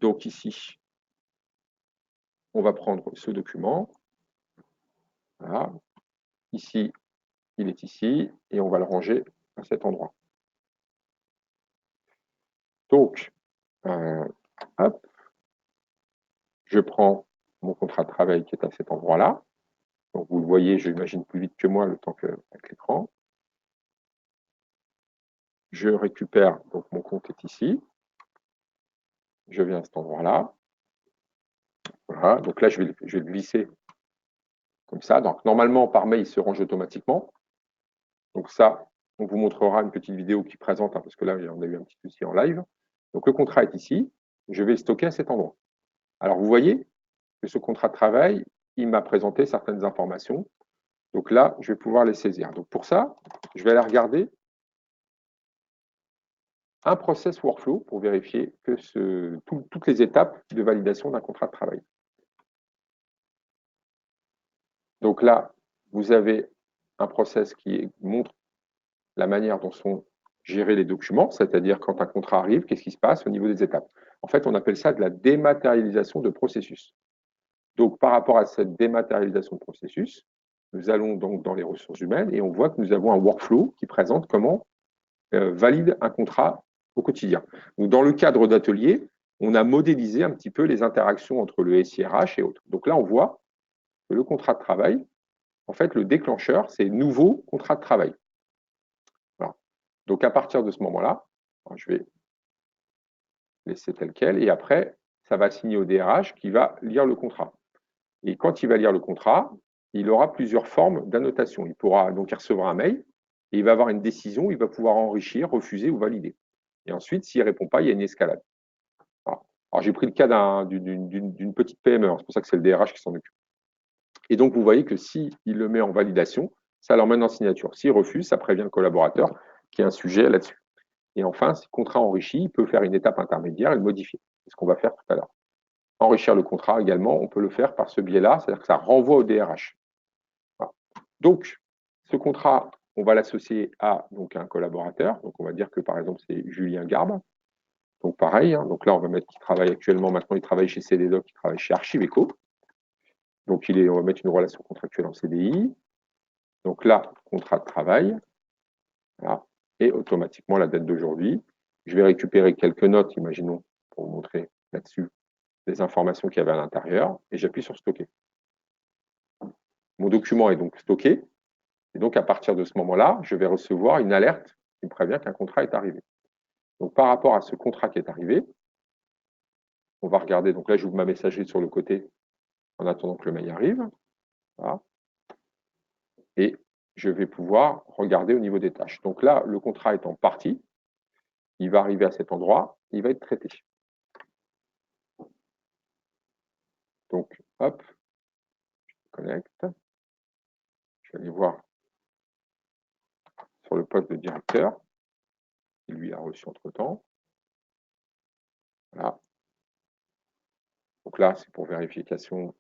Donc ici, on va prendre ce document. Voilà. Ici, il est ici, et on va le ranger à cet endroit. Donc, hop, je prends mon contrat de travail qui est à cet endroit-là. Donc, vous le voyez, je l'imagine plus vite que moi, le temps avec l'écran. Je récupère, donc mon compte est ici. Je viens à cet endroit-là. Voilà, donc là, je vais le glisser comme ça. Donc, normalement, par mail, il se range automatiquement. Donc ça, on vous montrera une petite vidéo qui présente, parce que là, on a eu un petit souci en live. Donc, le contrat est ici. Je vais le stocker à cet endroit. Alors, vous voyez que ce contrat de travail, il m'a présenté certaines informations. Donc là, je vais pouvoir les saisir. Donc pour ça, je vais aller regarder un process workflow pour vérifier que toutes les étapes de validation d'un contrat de travail. Donc là, vous avez un process qui montre la manière dont sont gérés les documents, c'est-à-dire quand un contrat arrive, qu'est-ce qui se passe au niveau des étapes. En fait, on appelle ça de la dématérialisation de processus. Donc, par rapport à cette dématérialisation de processus, nous allons donc dans les ressources humaines et on voit que nous avons un workflow qui présente comment valide un contrat au quotidien. Donc, dans le cadre d'atelier, on a modélisé un petit peu les interactions entre le SIRH et autres. Donc là, on voit que le contrat de travail, en fait, le déclencheur, c'est nouveau contrat de travail. Voilà. Donc, à partir de ce moment-là, je vais laisser tel quel, et après, ça va signer au DRH qui va lire le contrat. Et quand il va lire le contrat, il aura plusieurs formes d'annotation. Il pourra donc recevra un mail, et il va avoir une décision, il va pouvoir enrichir, refuser ou valider. Et ensuite, s'il ne répond pas, il y a une escalade. Alors, j'ai pris le cas d'une petite PME, c'est pour ça que c'est le DRH qui s'en occupe. Et donc, vous voyez que s'il le met en validation, ça l'emmène en signature. S'il refuse, ça prévient le collaborateur qu'il y a un sujet là-dessus. Et enfin, si le contrat enrichi, il peut faire une étape intermédiaire et le modifier. C'est ce qu'on va faire tout à l'heure. Enrichir le contrat également, on peut le faire par ce biais-là, c'est-à-dire que ça renvoie au DRH. Voilà. Donc, ce contrat, on va l'associer à un collaborateur. Donc, on va dire que, par exemple, c'est Julien Garbe. Donc, pareil. Donc là, on va mettre qu'il travaille actuellement. Maintenant, il travaille chez CDDoc, il travaille chez Archiveco. Donc, on va mettre une relation contractuelle en CDI. Donc là, contrat de travail. Voilà. Et automatiquement, la date d'aujourd'hui. Je vais récupérer quelques notes, imaginons, pour vous montrer là-dessus les informations qu'il y avait à l'intérieur. Et j'appuie sur stocker. Mon document est donc stocké. Et donc, à partir de ce moment-là, je vais recevoir une alerte qui me prévient qu'un contrat est arrivé. Donc, par rapport à ce contrat qui est arrivé, on va regarder. Donc là, j'ouvre ma messagerie sur le côté en attendant que le mail arrive. Voilà. Et je vais pouvoir regarder au niveau des tâches. Donc là, le contrat est en partie. Il va arriver à cet endroit. Il va être traité. Donc, hop, je connecte. Je vais aller voir sur le poste de directeur. Il lui a reçu entre-temps. Voilà. Donc là, c'est pour vérification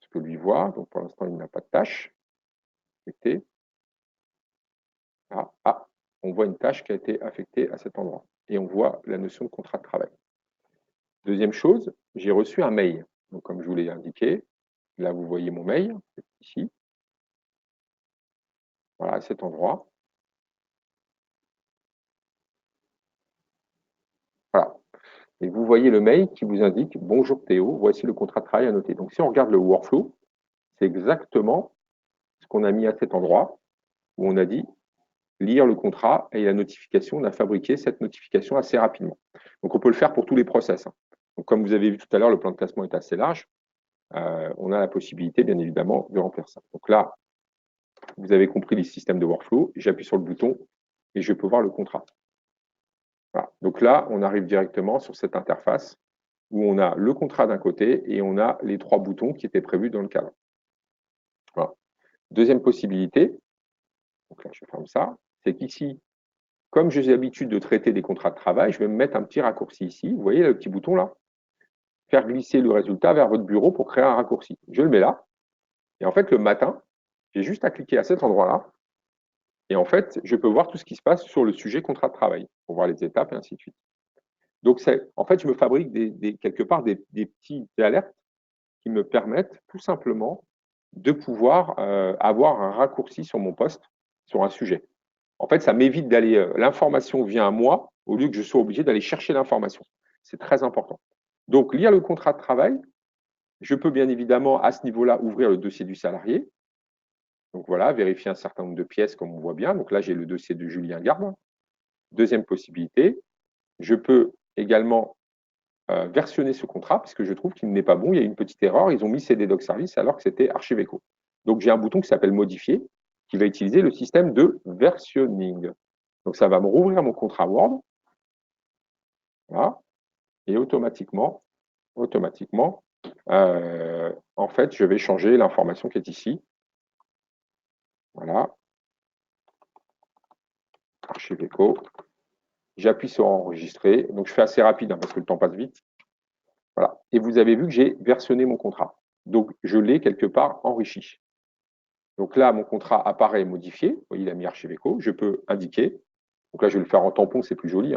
ce que lui voit. Donc pour l'instant, il n'a pas de tâche. Affectée. On voit une tâche qui a été affectée à cet endroit. Et on voit la notion de contrat de travail. Deuxième chose, j'ai reçu un mail. Donc comme je vous l'ai indiqué, là vous voyez mon mail, ici. Voilà, à cet endroit. Voilà. Et vous voyez le mail qui vous indique « Bonjour Théo, voici le contrat de travail à noter ». Donc si on regarde le workflow, c'est exactement ce qu'on a mis à cet endroit, où on a dit lire le contrat et la notification, on a fabriqué cette notification assez rapidement. Donc on peut le faire pour tous les process. Donc, comme vous avez vu tout à l'heure, le plan de classement est assez large. On a la possibilité, bien évidemment, de remplir ça. Donc là, vous avez compris les systèmes de workflow. J'appuie sur le bouton et je peux voir le contrat. Voilà. Donc là, on arrive directement sur cette interface où on a le contrat d'un côté et on a les 3 boutons qui étaient prévus dans le cadre. Voilà. Deuxième possibilité, donc là je ferme ça, c'est qu'ici, comme j'ai l'habitude de traiter des contrats de travail, je vais me mettre un petit raccourci ici. Vous voyez le petit bouton là? Faire glisser le résultat vers votre bureau pour créer un raccourci. Je le mets là. Et en fait, le matin, j'ai juste à cliquer à cet endroit-là. Et en fait, je peux voir tout ce qui se passe sur le sujet contrat de travail, pour voir les étapes et ainsi de suite. Donc, en fait, je me fabrique quelque part des petites alertes qui me permettent tout simplement de pouvoir avoir un raccourci sur mon poste, sur un sujet. En fait, ça m'évite d'aller, l'information vient à moi, au lieu que je sois obligé d'aller chercher l'information. C'est très important. Donc, lire le contrat de travail, je peux bien évidemment, à ce niveau-là, ouvrir le dossier du salarié. Donc voilà, vérifier un certain nombre de pièces, comme on voit bien. Donc là, j'ai le dossier de Julien Garde. Deuxième possibilité, je peux également versionner ce contrat, puisque je trouve qu'il n'est pas bon. Il y a une petite erreur. Ils ont mis CD Doc Service alors que c'était Archiveco. Donc j'ai un bouton qui s'appelle Modifier, qui va utiliser le système de versionning. Donc ça va me rouvrir mon contrat Word. Voilà. Et automatiquement, en fait, je vais changer l'information qui est ici. Voilà. Archiveco. J'appuie sur enregistrer. Donc je fais assez rapide parce que le temps passe vite. Voilà. Et vous avez vu que j'ai versionné mon contrat. Donc je l'ai quelque part enrichi. Donc là, mon contrat apparaît modifié. Vous voyez, il a mis Archiveco. Je peux indiquer. Donc là, je vais le faire en tampon, c'est plus joli.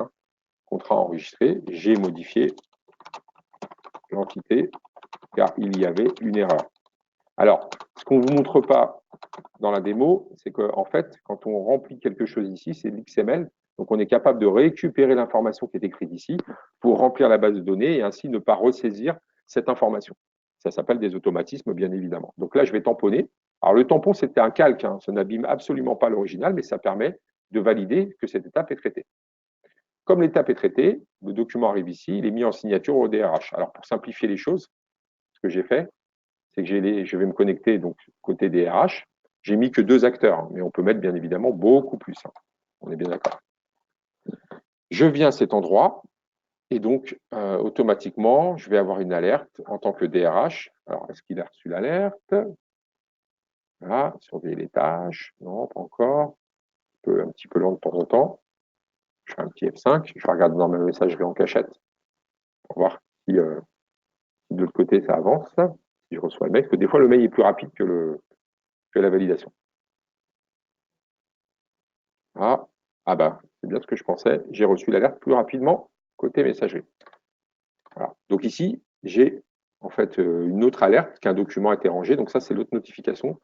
Contrat enregistré. J'ai modifié l'entité car il y avait une erreur. Alors, ce qu'on ne vous montre pas dans la démo, c'est qu'en fait, quand on remplit quelque chose ici, c'est l'XML. Donc, on est capable de récupérer l'information qui est écrite ici pour remplir la base de données et ainsi ne pas ressaisir cette information. Ça s'appelle des automatismes, bien évidemment. Donc là, je vais tamponner. Alors, le tampon, c'était un calque. Ça n'abîme absolument pas l'original, mais ça permet de valider que cette étape est traitée. Comme l'étape est traitée, le document arrive ici, il est mis en signature au DRH. Alors, pour simplifier les choses, ce que j'ai fait, c'est que je vais me connecter donc côté DRH. J'ai mis que 2 acteurs, mais on peut mettre bien évidemment beaucoup plus. On est bien d'accord. Je viens à cet endroit et donc automatiquement, je vais avoir une alerte en tant que DRH. Alors, est-ce qu'il a reçu l'alerte? Voilà, surveiller les tâches. Non, pas encore. Un petit peu lent de temps en temps. Je fais un petit F5. Je regarde dans ma messagerie en cachette pour voir si de l'autre côté ça avance. Si je reçois le mail, parce que des fois le mail est plus rapide que la validation. Ah, bah, c'est bien ce que je pensais. J'ai reçu l'alerte plus rapidement côté messagerie. Voilà. Donc ici, j'ai en fait une autre alerte qu'un document a été rangé. Donc ça, c'est l'autre notification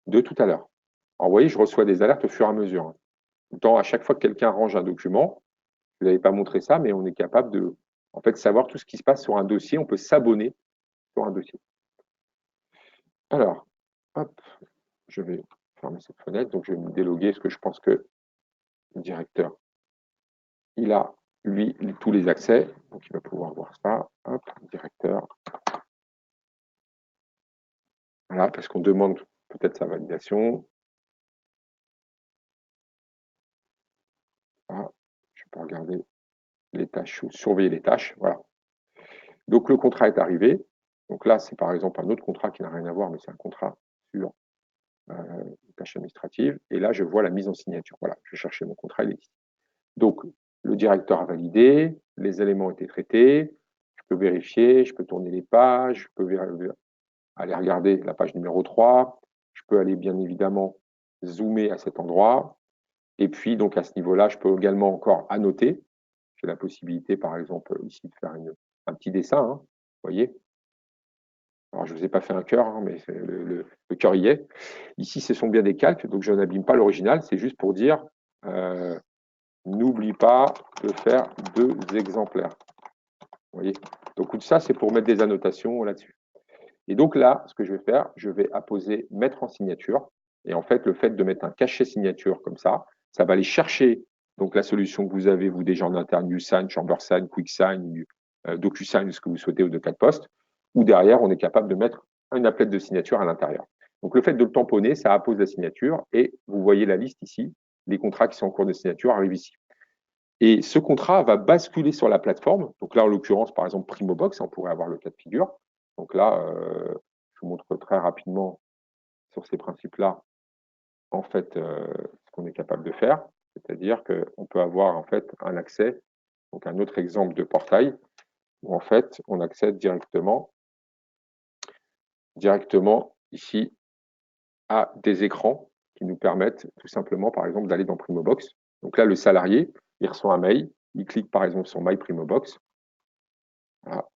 de tout à l'heure. Alors vous voyez, je reçois des alertes au fur et à mesure. Autant à chaque fois que quelqu'un range un document, je ne vous avais pas montré ça, mais on est capable de en fait, savoir tout ce qui se passe sur un dossier. On peut s'abonner sur un dossier. Alors, hop, je vais fermer cette fenêtre. Donc je vais me déloguer parce que je pense que le directeur, il a, lui, tous les accès. Donc, il va pouvoir voir ça. Hop, directeur. Voilà, parce qu'on demande peut-être sa validation. Voilà. Je peux regarder les tâches ou surveiller les tâches. Voilà. Donc, le contrat est arrivé. Donc là, c'est par exemple un autre contrat qui n'a rien à voir, mais c'est un contrat sur les tâches administratives. Et là, je vois la mise en signature. Voilà, je vais chercher mon contrat, il est ici. Donc, le directeur a validé, les éléments ont été traités, je peux vérifier, je peux tourner les pages, je peux aller regarder la page numéro 3, je peux aller bien évidemment zoomer à cet endroit, et puis donc à ce niveau-là, je peux également encore annoter. J'ai la possibilité, par exemple, ici de faire un petit dessin, vous voyez. Alors, je ne vous ai pas fait un cœur, mais le cœur y est. Ici, ce sont bien des calques, donc je n'abîme pas l'original, c'est juste pour dire n'oublie pas de faire 2 exemplaires. Vous voyez. Donc tout ça, c'est pour mettre des annotations là-dessus. Et donc là, ce que je vais faire, je vais apposer mettre en signature. Et en fait, le fait de mettre un cachet signature comme ça va aller chercher donc la solution que vous avez, vous déjà en interne, YouSign, ChamberSign, QuickSign, DocuSign, ce que vous souhaitez, ou de 4 postes, ou derrière, on est capable de mettre une applet de signature à l'intérieur. Donc le fait de le tamponner, ça appose la signature et vous voyez la liste ici les contrats qui sont en cours de signature arrivent ici. Et ce contrat va basculer sur la plateforme. Donc là, en l'occurrence, par exemple, Primobox, on pourrait avoir le cas de figure. Donc là, je vous montre très rapidement sur ces principes-là, en fait, ce qu'on est capable de faire. C'est-à-dire qu'on peut avoir en fait un accès, donc un autre exemple de portail, où en fait, on accède directement ici à des écrans qui nous permettent tout simplement, par exemple, d'aller dans Primobox. Donc là, le salarié, il reçoit un mail, il clique par exemple sur My Primobox. Voilà.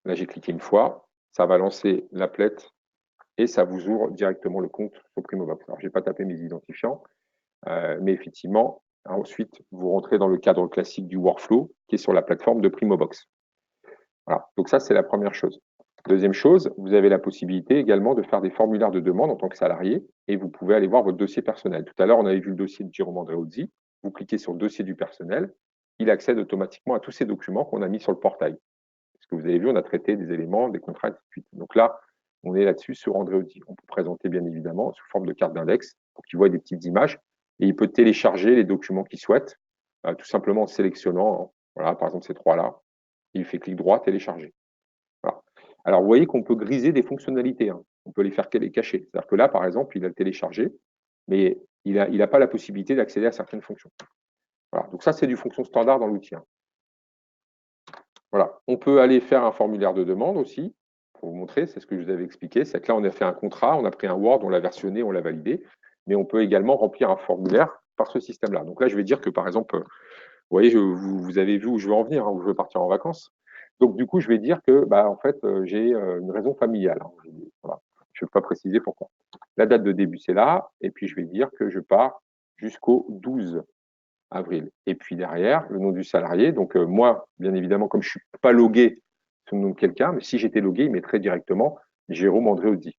Là, j'ai cliqué une fois, ça va lancer l'applet et ça vous ouvre directement le compte sur Primobox. Alors, je n'ai pas tapé mes identifiants, mais effectivement, ensuite, vous rentrez dans le cadre classique du workflow qui est sur la plateforme de Primobox. Voilà. Donc ça, c'est la première chose. Deuxième chose, vous avez la possibilité également de faire des formulaires de demande en tant que salarié et vous pouvez aller voir votre dossier personnel. Tout à l'heure, on avait vu le dossier de Jérôme Andréozzi. Vous cliquez sur le dossier du personnel, il accède automatiquement à tous ces documents qu'on a mis sur le portail. Parce que vous avez vu, on a traité des éléments, des contrats, et ainsi de suite. Donc là, on est là-dessus sur Andréozzi. On peut présenter bien évidemment sous forme de carte d'index pour qu'il voit des petites images et il peut télécharger les documents qu'il souhaite, tout simplement en sélectionnant, voilà, par exemple ces trois-là. Il fait clic droit, télécharger. Voilà. Alors, vous voyez qu'on peut griser des fonctionnalités. Hein. On peut les faire cacher. C'est-à-dire que là, par exemple, il a le téléchargé, mais il n'a pas la possibilité d'accéder à certaines fonctions. Voilà. Donc ça, c'est du fonction standard dans l'outil. Hein. Voilà. On peut aller faire un formulaire de demande aussi, pour vous montrer, c'est ce que je vous avais expliqué. C'est que là, on a fait un contrat, on a pris un Word, on l'a versionné, on l'a validé, mais on peut également remplir un formulaire par ce système-là. Donc là, je vais dire que, par exemple, vous voyez, vous avez vu où je veux en venir, hein, où je veux partir en vacances. Donc, du coup, je vais dire que, en fait, j'ai une raison familiale. Hein. Voilà. Je ne vais pas préciser pourquoi. La date de début, c'est là. Et puis, je vais dire que je pars jusqu'au 12 avril. Et puis, derrière, le nom du salarié. Donc, moi, bien évidemment, comme je ne suis pas logué sous le nom de quelqu'un, mais si j'étais logué, il mettrait directement Jérôme Andréozzi.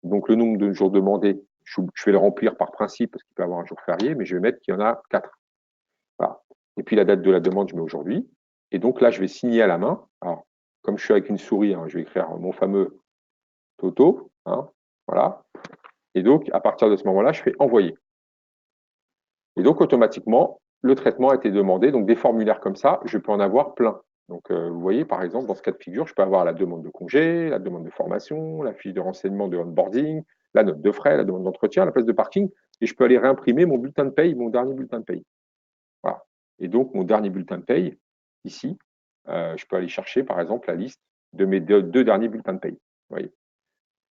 Donc, le nombre de jours demandés, je vais le remplir par principe parce qu'il peut y avoir un jour férié, mais je vais mettre qu'il y en a 4. Voilà. Et puis, la date de la demande, je mets aujourd'hui. Et donc là, je vais signer à la main. Alors, comme je suis avec une souris, hein, je vais écrire mon fameux Toto. Hein, voilà. Et donc, à partir de ce moment-là, je fais envoyer. Et donc, automatiquement, le traitement a été demandé. Donc, des formulaires comme ça, je peux en avoir plein. Donc, vous voyez, par exemple, dans ce cas de figure, je peux avoir la demande de congé, la demande de formation, la fiche de renseignement de onboarding, la note de frais, la demande d'entretien, la place de parking. Et je peux aller réimprimer mon bulletin de paye, mon dernier bulletin de paye. Voilà. Et donc, mon dernier bulletin de paye, ici, je peux aller chercher, par exemple, la liste de mes deux derniers bulletins de paye. Vous voyez.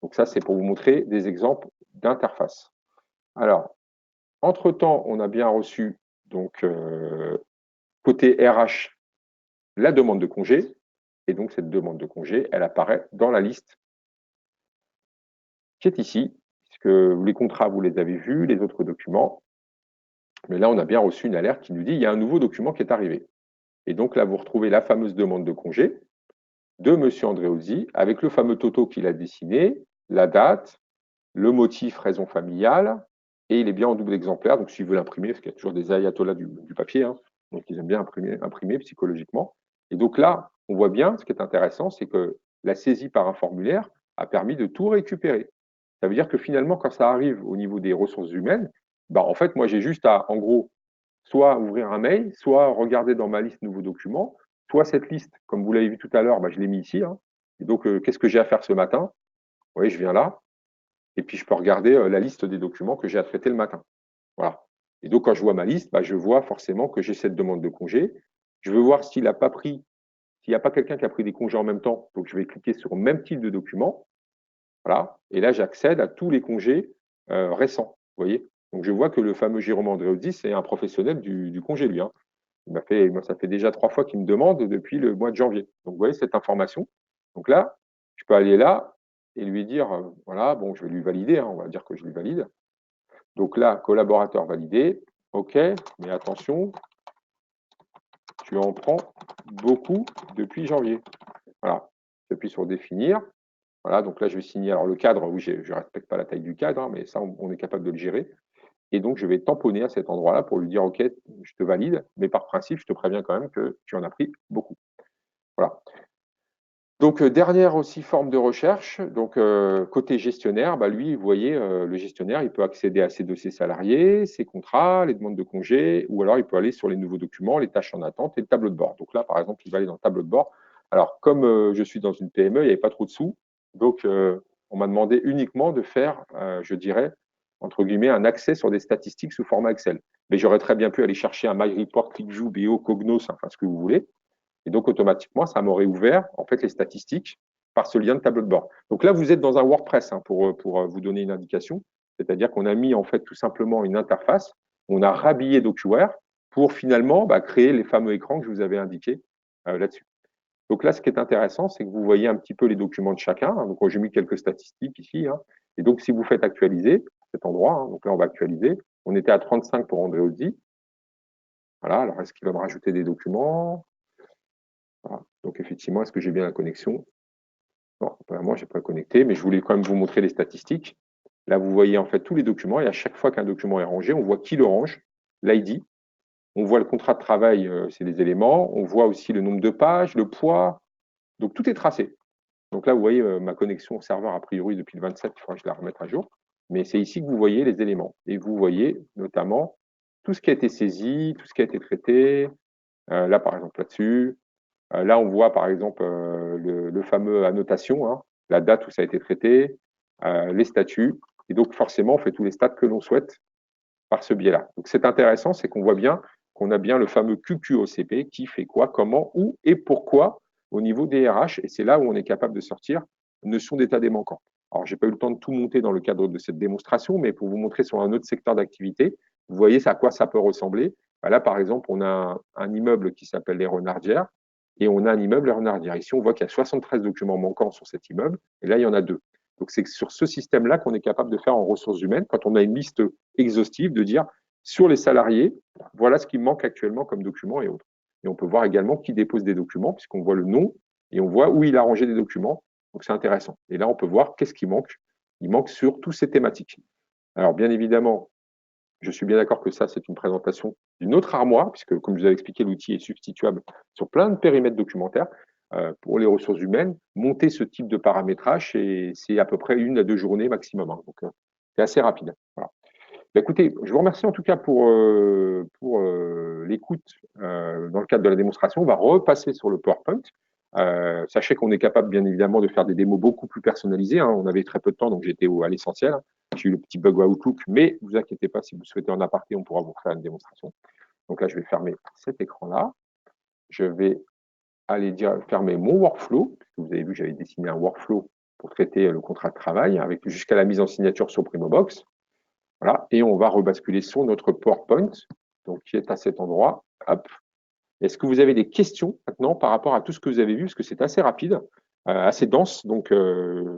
Donc ça, c'est pour vous montrer des exemples d'interface. Alors, entre-temps, on a bien reçu, donc, côté RH, la demande de congé. Et donc, cette demande de congé, elle apparaît dans la liste qui est ici, puisque les contrats, vous les avez vus, les autres documents. Mais là, on a bien reçu une alerte qui nous dit il y a un nouveau document qui est arrivé. Et donc là, vous retrouvez la fameuse demande de congé de M. Andréozzi avec le fameux Toto qu'il a dessiné, la date, le motif raison familiale, et il est bien en double exemplaire. Donc, s'il veut l'imprimer, parce qu'il y a toujours des ayatollahs du papier, hein, donc ils aiment bien imprimer psychologiquement. Et donc là, on voit bien, ce qui est intéressant, c'est que la saisie par un formulaire a permis de tout récupérer. Ça veut dire que finalement, quand ça arrive au niveau des ressources humaines, en fait, moi, j'ai juste à, en gros, soit ouvrir un mail, soit regarder dans ma liste nouveaux documents, soit cette liste, comme vous l'avez vu tout à l'heure, je l'ai mis ici. Hein. Et donc, qu'est-ce que j'ai à faire ce matin? Vous voyez, je viens là, et puis je peux regarder la liste des documents que j'ai à traiter le matin. Voilà. Et donc, quand je vois ma liste, je vois forcément que j'ai cette demande de congé. Je veux voir s'il n'a pas pris, s'il n'y a pas quelqu'un qui a pris des congés en même temps. Donc, je vais cliquer sur le même type de document. Voilà. Et là, j'accède à tous les congés récents. Vous voyez. Donc, je vois que le fameux Jérôme Andréozzi, c'est un professionnel du congé, lui. Hein. Moi, ça fait déjà 3 fois qu'il me demande depuis le mois de janvier. Donc, vous voyez cette information. Donc là, je peux aller là et lui dire, voilà, bon, je vais lui valider, hein, on va dire que je lui valide. Donc là, collaborateur validé, OK, mais attention, tu en prends beaucoup depuis janvier. Voilà, j'appuie sur définir. Voilà, donc là, je vais signer. Alors, le cadre, oui, je ne respecte pas la taille du cadre, hein, mais ça, on est capable de le gérer. Et donc, je vais tamponner à cet endroit-là pour lui dire, OK, je te valide, mais par principe, je te préviens quand même que tu en as pris beaucoup. Voilà. Donc, dernière aussi forme de recherche, donc côté gestionnaire, bah, lui, vous voyez, le gestionnaire, il peut accéder à ses dossiers salariés, ses contrats, les demandes de congés, ou alors il peut aller sur les nouveaux documents, les tâches en attente et le tableau de bord. Donc là, par exemple, il va aller dans le tableau de bord. Alors, comme je suis dans une PME, il n'y avait pas trop de sous, donc on m'a demandé uniquement de faire, je dirais, entre guillemets, un accès sur des statistiques sous format Excel. Mais j'aurais très bien pu aller chercher un MyReport, ClickView, BO, Cognos, enfin ce que vous voulez. Et donc, automatiquement, ça m'aurait ouvert en fait les statistiques par ce lien de tableau de bord. Donc là, vous êtes dans un WordPress hein, pour vous donner une indication. C'est-à-dire qu'on a mis en fait tout simplement une interface, on a rhabillé DocuWare pour finalement créer les fameux écrans que je vous avais indiqués là-dessus. Donc là, ce qui est intéressant, c'est que vous voyez un petit peu les documents de chacun. Donc, j'ai mis quelques statistiques ici. Hein. Et donc, si vous faites actualiser cet endroit, hein, donc là, on va actualiser. On était à 35 pour André Ozzi. Voilà. Alors, est-ce qu'il va me rajouter des documents? Voilà. Donc, effectivement, est-ce que j'ai bien la connexion? Non, moi, je n'ai pas connecté, mais je voulais quand même vous montrer les statistiques. Là, vous voyez en fait tous les documents, et à chaque fois qu'un document est rangé, on voit qui le range, l'ID, on voit le contrat de travail, c'est les éléments, on voit aussi le nombre de pages, le poids, donc tout est tracé. Donc là, vous voyez ma connexion au serveur, a priori, depuis le 27, il faudra que je la remette à jour, mais c'est ici que vous voyez les éléments. Et vous voyez notamment tout ce qui a été saisi, tout ce qui a été traité, là, par exemple, là-dessus, là, on voit par exemple le fameux annotation, hein, la date où ça a été traité, les statuts. Et donc, forcément, on fait tous les stats que l'on souhaite par ce biais-là. Donc, c'est intéressant, c'est qu'on voit bien qu'on a bien le fameux QQOCP, qui fait quoi, comment, où et pourquoi au niveau des RH. Et c'est là où on est capable de sortir une notion d'état des manquants. Alors, je n'ai pas eu le temps de tout monter dans le cadre de cette démonstration, mais pour vous montrer sur un autre secteur d'activité, vous voyez à quoi ça peut ressembler. Là, par exemple, on a un immeuble qui s'appelle les Renardières et on a un immeuble les Renardières. Ici, on voit qu'il y a 73 documents manquants sur cet immeuble et là, il y en a 2. Donc, c'est sur ce système-là qu'on est capable de faire en ressources humaines, quand on a une liste exhaustive, de dire sur les salariés, voilà ce qui manque actuellement comme documents et autres. Et on peut voir également qui dépose des documents, puisqu'on voit le nom et on voit où il a rangé des documents. Donc, c'est intéressant. Et là, on peut voir qu'est-ce qui manque. Il manque sur toutes ces thématiques. Alors, bien évidemment, je suis bien d'accord que ça, c'est une présentation d'une autre armoire, puisque, comme je vous avais expliqué, l'outil est substituable sur plein de périmètres documentaires. Pour les ressources humaines, monter ce type de paramétrage, c'est à peu près 1 à 2 journées maximum. Hein. Donc, c'est assez rapide. Voilà. Écoutez, je vous remercie en tout cas pour l'écoute dans le cadre de la démonstration. On va repasser sur le PowerPoint. Sachez qu'on est capable, bien évidemment, de faire des démos beaucoup plus personnalisées. Hein. On avait très peu de temps, donc j'étais à l'essentiel. J'ai eu le petit bug Outlook, mais ne vous inquiétez pas, si vous souhaitez en aparté, on pourra vous faire une démonstration. Donc là, je vais fermer cet écran-là. Je vais aller fermer mon workflow. Vous avez vu que j'avais dessiné un workflow pour traiter le contrat de travail, avec jusqu'à la mise en signature sur Primobox. Voilà, et on va rebasculer sur notre PowerPoint, donc qui est à cet endroit. Hop. Est-ce que vous avez des questions maintenant par rapport à tout ce que vous avez vu? Parce que c'est assez rapide, assez dense, donc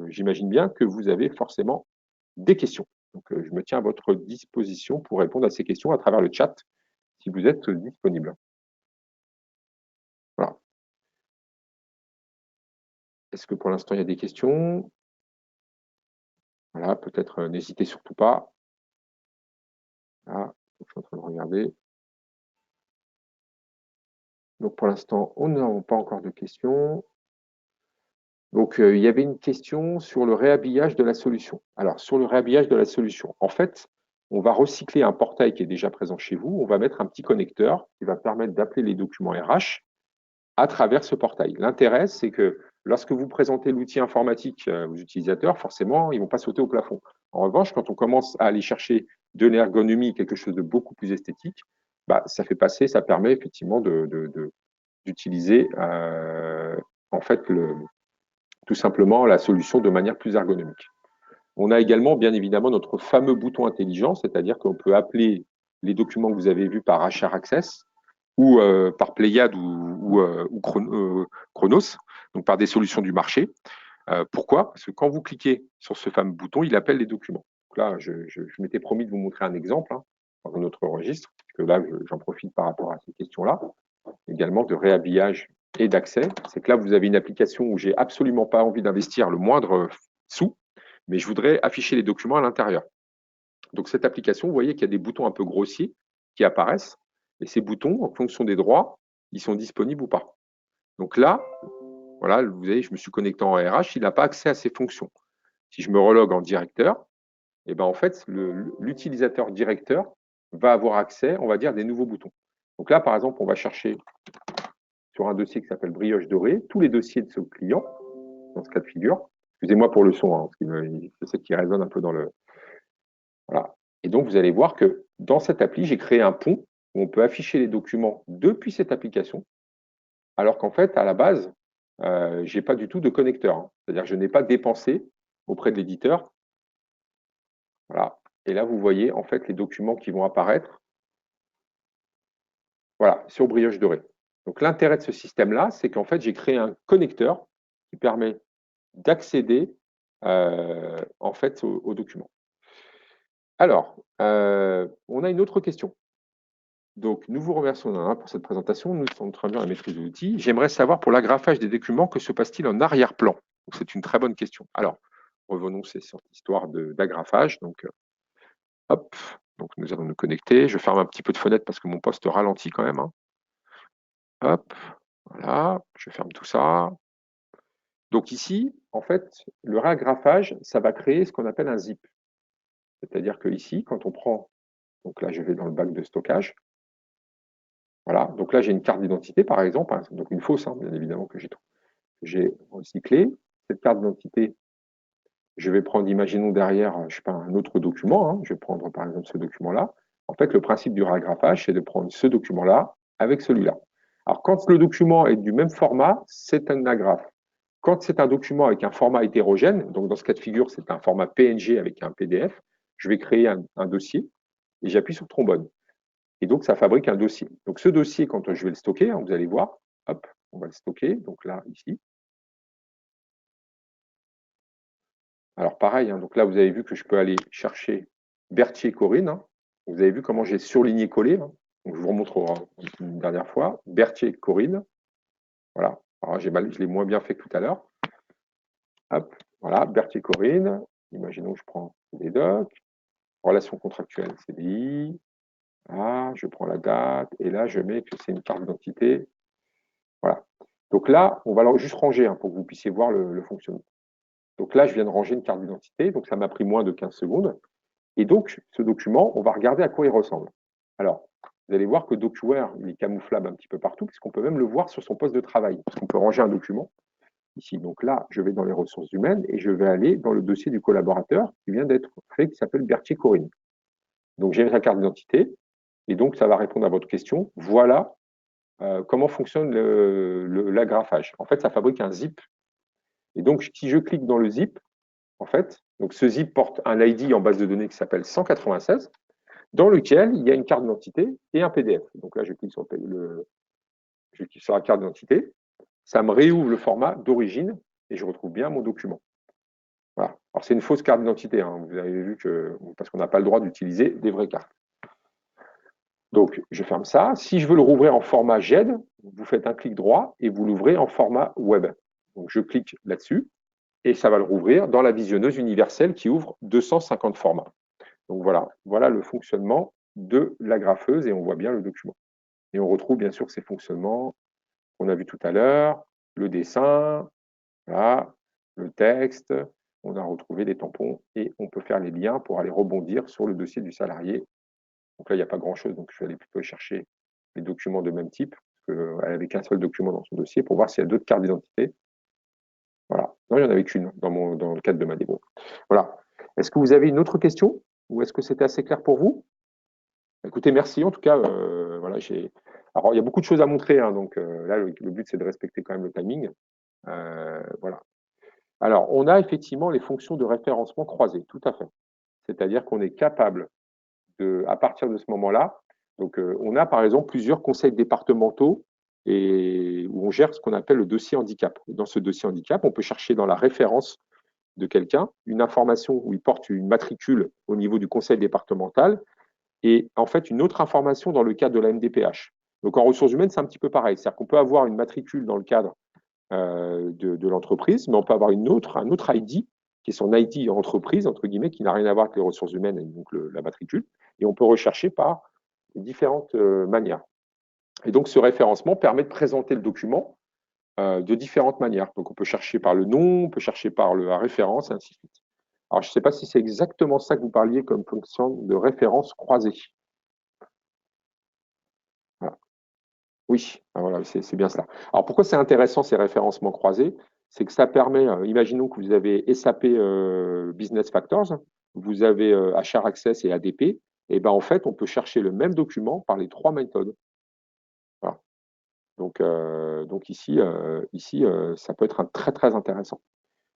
j'imagine bien que vous avez forcément des questions. Donc je me tiens à votre disposition pour répondre à ces questions à travers le chat, si vous êtes disponible. Voilà. Est-ce que pour l'instant il y a des questions? Voilà, peut-être n'hésitez surtout pas. Là, je suis en train de regarder. Donc pour l'instant, on n'a pas encore de questions. Donc, il y avait une question sur le réhabillage de la solution. Alors, sur le réhabillage de la solution, en fait, on va recycler un portail qui est déjà présent chez vous. On va mettre un petit connecteur qui va permettre d'appeler les documents RH à travers ce portail. L'intérêt, c'est que lorsque vous présentez l'outil informatique aux utilisateurs, forcément, ils ne vont pas sauter au plafond. En revanche, quand on commence à aller chercher de l'ergonomie, quelque chose de beaucoup plus esthétique, ça permet effectivement d'utiliser en fait tout simplement la solution de manière plus ergonomique. On a également, bien évidemment, notre fameux bouton intelligent, c'est-à-dire qu'on peut appeler les documents que vous avez vus par HR Access ou par Pléiade ou Chronos, donc par des solutions du marché. Pourquoi? Parce que quand vous cliquez sur ce fameux bouton, il appelle les documents. Donc là, je m'étais promis de vous montrer un exemple hein, dans un autre registre, parce que là, j'en profite par rapport à ces questions-là, également de réhabillage et d'accès. C'est que là, vous avez une application où j'ai absolument pas envie d'investir le moindre sou, mais je voudrais afficher les documents à l'intérieur. Donc, cette application, vous voyez qu'il y a des boutons un peu grossiers qui apparaissent, et ces boutons, en fonction des droits, ils sont disponibles ou pas. Donc là, Voilà, vous voyez, je me suis connecté en RH, il n'a pas accès à ces fonctions. Si je me relogue en directeur, et ben en fait, l'utilisateur directeur va avoir accès, on va dire, des nouveaux boutons. Donc là, par exemple, on va chercher sur un dossier qui s'appelle Brioche Dorée, tous les dossiers de ce client, dans ce cas de figure. Excusez-moi pour le son, hein, parce que je sais qu'il résonne un peu dans le... Voilà. Et donc, vous allez voir que dans cette appli, j'ai créé un pont où on peut afficher les documents depuis cette application, alors qu'en fait, à la base, je n'ai pas du tout de connecteur. Hein. C'est-à-dire que je n'ai pas dépensé auprès de l'éditeur. Voilà. Et là, vous voyez en fait les documents qui vont apparaître, voilà, sur Brioche Dorée. Donc l'intérêt de ce système-là, c'est qu'en fait, j'ai créé un connecteur qui permet d'accéder en fait aux documents. Alors, on a une autre question. Donc, nous vous remercions pour cette présentation. Nous sommes très bien à la maîtrise de l'outil. J'aimerais savoir pour l'agrafage des documents, que se passe-t-il en arrière-plan? C'est une très bonne question. Alors, revenons sur cette histoire d'agrafage. Donc, hop, donc nous allons nous connecter. Je ferme un petit peu de fenêtre parce que mon poste ralentit quand même. Hein. Hop, voilà, je ferme tout ça. Donc ici, en fait, le réagrafage, ça va créer ce qu'on appelle un zip. C'est-à-dire que ici, quand on prend, donc là, je vais dans le bac de stockage. Voilà, donc là, j'ai une carte d'identité, par exemple, hein, donc une fausse, hein, bien évidemment, que j'ai recyclée. Cette carte d'identité, je vais prendre, imaginons derrière, je sais pas, un autre document. Hein, je vais prendre, par exemple, ce document-là. En fait, le principe du réagrafage, c'est de prendre ce document-là avec celui-là. Alors, quand le document est du même format, c'est un agrafe. Quand c'est un document avec un format hétérogène, donc dans ce cas de figure, c'est un format PNG avec un PDF, je vais créer un dossier et j'appuie sur trombone. Et donc, ça fabrique un dossier. Donc, ce dossier, quand je vais le stocker, hein, vous allez voir, hop, on va le stocker. Donc là, ici. Alors, pareil, hein, donc là, vous avez vu que je peux aller chercher Berthier-Corinne. Hein. Vous avez vu comment j'ai surligné collé. Hein. Donc, je vous remontrerai une dernière fois. Berthier-Corinne. Voilà. Alors, je l'ai moins bien fait que tout à l'heure. Hop, voilà, Berthier-Corinne. Imaginons que je prends les docs. Relation contractuelle, CDI. Là, je prends la date. Et là, je mets que c'est une carte d'identité. Voilà. Donc là, on va juste ranger hein, pour que vous puissiez voir le fonctionnement. Donc là, je viens de ranger une carte d'identité. Donc ça m'a pris moins de 15 secondes. Et donc, ce document, on va regarder à quoi il ressemble. Alors, vous allez voir que DocuWare, il est camouflable un petit peu partout, puisqu'on peut même le voir sur son poste de travail, parce qu'on peut ranger un document ici. Donc là, je vais dans les ressources humaines et je vais aller dans le dossier du collaborateur qui vient d'être fait, qui s'appelle Berthier-Corinne. Donc, j'ai sa carte d'identité, et donc ça va répondre à votre question. Voilà comment fonctionne l'agrafage. En fait, ça fabrique un zip. Et donc, si je clique dans le zip, en fait, donc ce zip porte un ID en base de données qui s'appelle 196, dans lequel il y a une carte d'identité et un PDF. Donc là, je clique sur la carte d'identité. Ça me réouvre le format d'origine et je retrouve bien mon document. Voilà. Alors, c'est une fausse carte d'identité. Hein. Vous avez vu que, parce qu'on n'a pas le droit d'utiliser des vraies cartes. Donc, je ferme ça. Si je veux le rouvrir en format GED, vous faites un clic droit et vous l'ouvrez en format web. Donc, je clique là-dessus et ça va le rouvrir dans la visionneuse universelle qui ouvre 250 formats. Donc, voilà le fonctionnement de l'agrafeuse et on voit bien le document. Et on retrouve bien sûr ces fonctionnements qu'on a vu tout à l'heure, le dessin, voilà, le texte, on a retrouvé les tampons et on peut faire les liens pour aller rebondir sur le dossier du salarié. Donc là, il n'y a pas grand-chose, donc je vais aller plutôt chercher les documents de même type, avec un seul document dans son dossier, pour voir s'il y a d'autres cartes d'identité. Voilà. Non, il n'y en avait qu'une dans le cadre de ma démo. Voilà. Est-ce que vous avez une autre question ou est-ce que c'était assez clair pour vous? Écoutez, merci en tout cas. Voilà, alors, il y a beaucoup de choses à montrer, hein, donc là, le but, c'est de respecter quand même le timing. Voilà. Alors, on a effectivement les fonctions de référencement croisées, tout à fait. C'est-à-dire qu'on est capable à partir de ce moment-là, donc on a par exemple plusieurs conseils départementaux et où on gère ce qu'on appelle le dossier handicap. Et dans ce dossier handicap, on peut chercher dans la référence de quelqu'un une information où il porte une matricule au niveau du conseil départemental et en fait une autre information dans le cadre de la MDPH. Donc en ressources humaines, c'est un petit peu pareil. C'est-à-dire qu'on peut avoir une matricule dans le cadre de l'entreprise, mais on peut avoir un autre ID qui est son ID entreprise, entre guillemets, qui n'a rien à voir avec les ressources humaines et donc la matricule. Et on peut rechercher par différentes manières. Et donc ce référencement permet de présenter le document de différentes manières. Donc, on peut chercher par le nom, on peut chercher par la référence, et ainsi de suite. Alors, je ne sais pas si c'est exactement ça que vous parliez comme fonction de référence croisée. Voilà. Oui, voilà, c'est bien cela. Alors, pourquoi c'est intéressant ces référencements croisés? C'est que ça permet, imaginons que vous avez SAP Business Factors, vous avez HR Access et ADP, et ben en fait, on peut chercher le même document par les trois méthodes. Voilà. Donc ici ça peut être très très intéressant.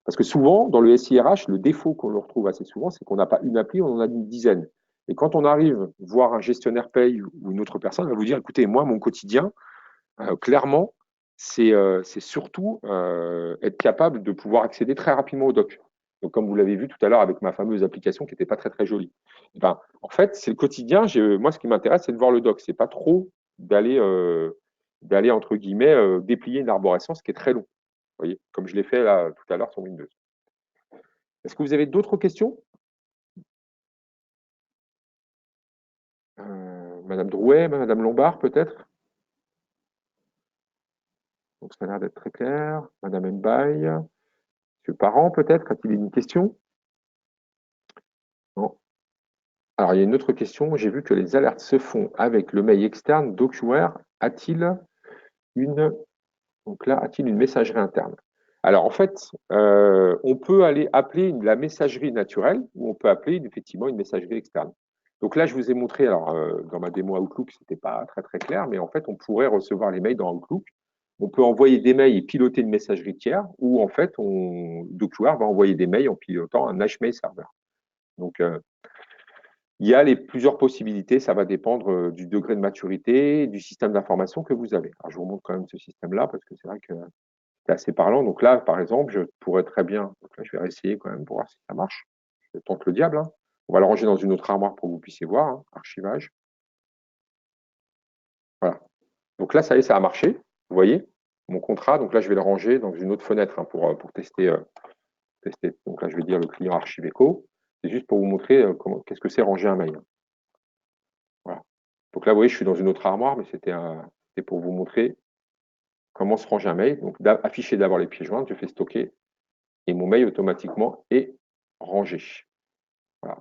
Parce que souvent, dans le SIRH, le défaut qu'on le retrouve assez souvent, c'est qu'on n'a pas une appli, on en a une dizaine. Et quand on arrive voir un gestionnaire paye ou une autre personne, elle va vous dire, écoutez, moi, mon quotidien, clairement, c'est surtout être capable de pouvoir accéder très rapidement au doc. Donc, comme vous l'avez vu tout à l'heure avec ma fameuse application qui n'était pas très très jolie. Eh ben, en fait, c'est le quotidien. Moi, ce qui m'intéresse, c'est de voir le doc. C'est pas trop d'aller entre guillemets déplier une arborescence qui est très long. Vous voyez, comme je l'ai fait là tout à l'heure sur Windows. Est-ce que vous avez d'autres questions? Madame Drouet, Madame Lombard, peut-être? Donc, ça a l'air d'être très clair. Madame Mbaye. Monsieur Parent, peut-être? A-t-il une question? Non. Alors, il y a une autre question. J'ai vu que les alertes se font avec le mail externe DocuWare. A-t-il une, donc là, a-t-il une messagerie interne? Alors, en fait, on peut aller appeler la messagerie naturelle ou on peut appeler effectivement une messagerie externe. Donc là, je vous ai montré, alors dans ma démo Outlook, ce n'était pas très très clair, mais en fait, on pourrait recevoir les mails dans Outlook. On peut envoyer des mails et piloter une messagerie tiers, ou en fait, DocuWare va envoyer des mails en pilotant un HMail server. Donc, il y a plusieurs possibilités, ça va dépendre du degré de maturité, du système d'information que vous avez. Alors, je vous montre quand même ce système-là, parce que c'est vrai que c'est assez parlant. Donc là, par exemple, je pourrais très bien, donc là, je vais essayer quand même pour voir si ça marche. Je tente le diable. Hein. On va le ranger dans une autre armoire pour que vous puissiez voir, hein, archivage. Voilà. Donc là, ça y est, ça a marché. Vous voyez mon contrat. Donc là, je vais le ranger dans une autre fenêtre hein, pour tester. Donc là, je vais dire le client Archiveco. C'est juste pour vous montrer qu'est-ce que c'est ranger un mail. Voilà. Donc là, vous voyez, je suis dans une autre armoire, mais c'était pour vous montrer comment se range un mail. Donc afficher d'abord les pieds joints, je fais stocker et mon mail automatiquement est rangé. Voilà.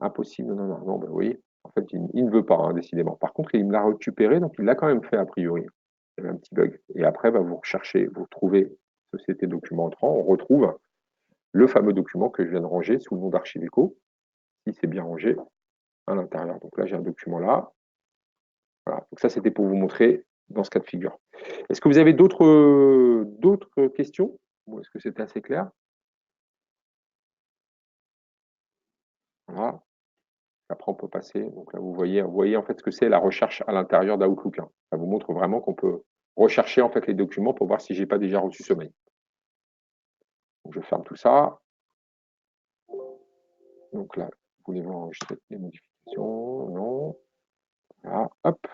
Impossible, non, ben, vous voyez, en fait, il ne veut pas, hein, décidément. Par contre, il me l'a récupéré, donc il l'a quand même fait a priori. Il y avait un petit bug. Et après, bah, vous recherchez, vous trouvez Société Document Entrant, on retrouve le fameux document que je viens de ranger sous le nom d'Archiveco, qui s'est bien rangé à l'intérieur. Donc là, j'ai un document là. Voilà. Donc ça, c'était pour vous montrer dans ce cas de figure. Est-ce que vous avez d'autres questions? Ou est-ce que c'était assez clair? Voilà. Après, on peut passer. Donc là, vous voyez en fait ce que c'est la recherche à l'intérieur d'Outlook. Hein. Ça vous montre vraiment qu'on peut rechercher en fait les documents pour voir si j'ai pas déjà reçu ce mail. Donc je ferme tout ça. Donc là, voulez-vous enregistrer les modifications? Non. Voilà, hop,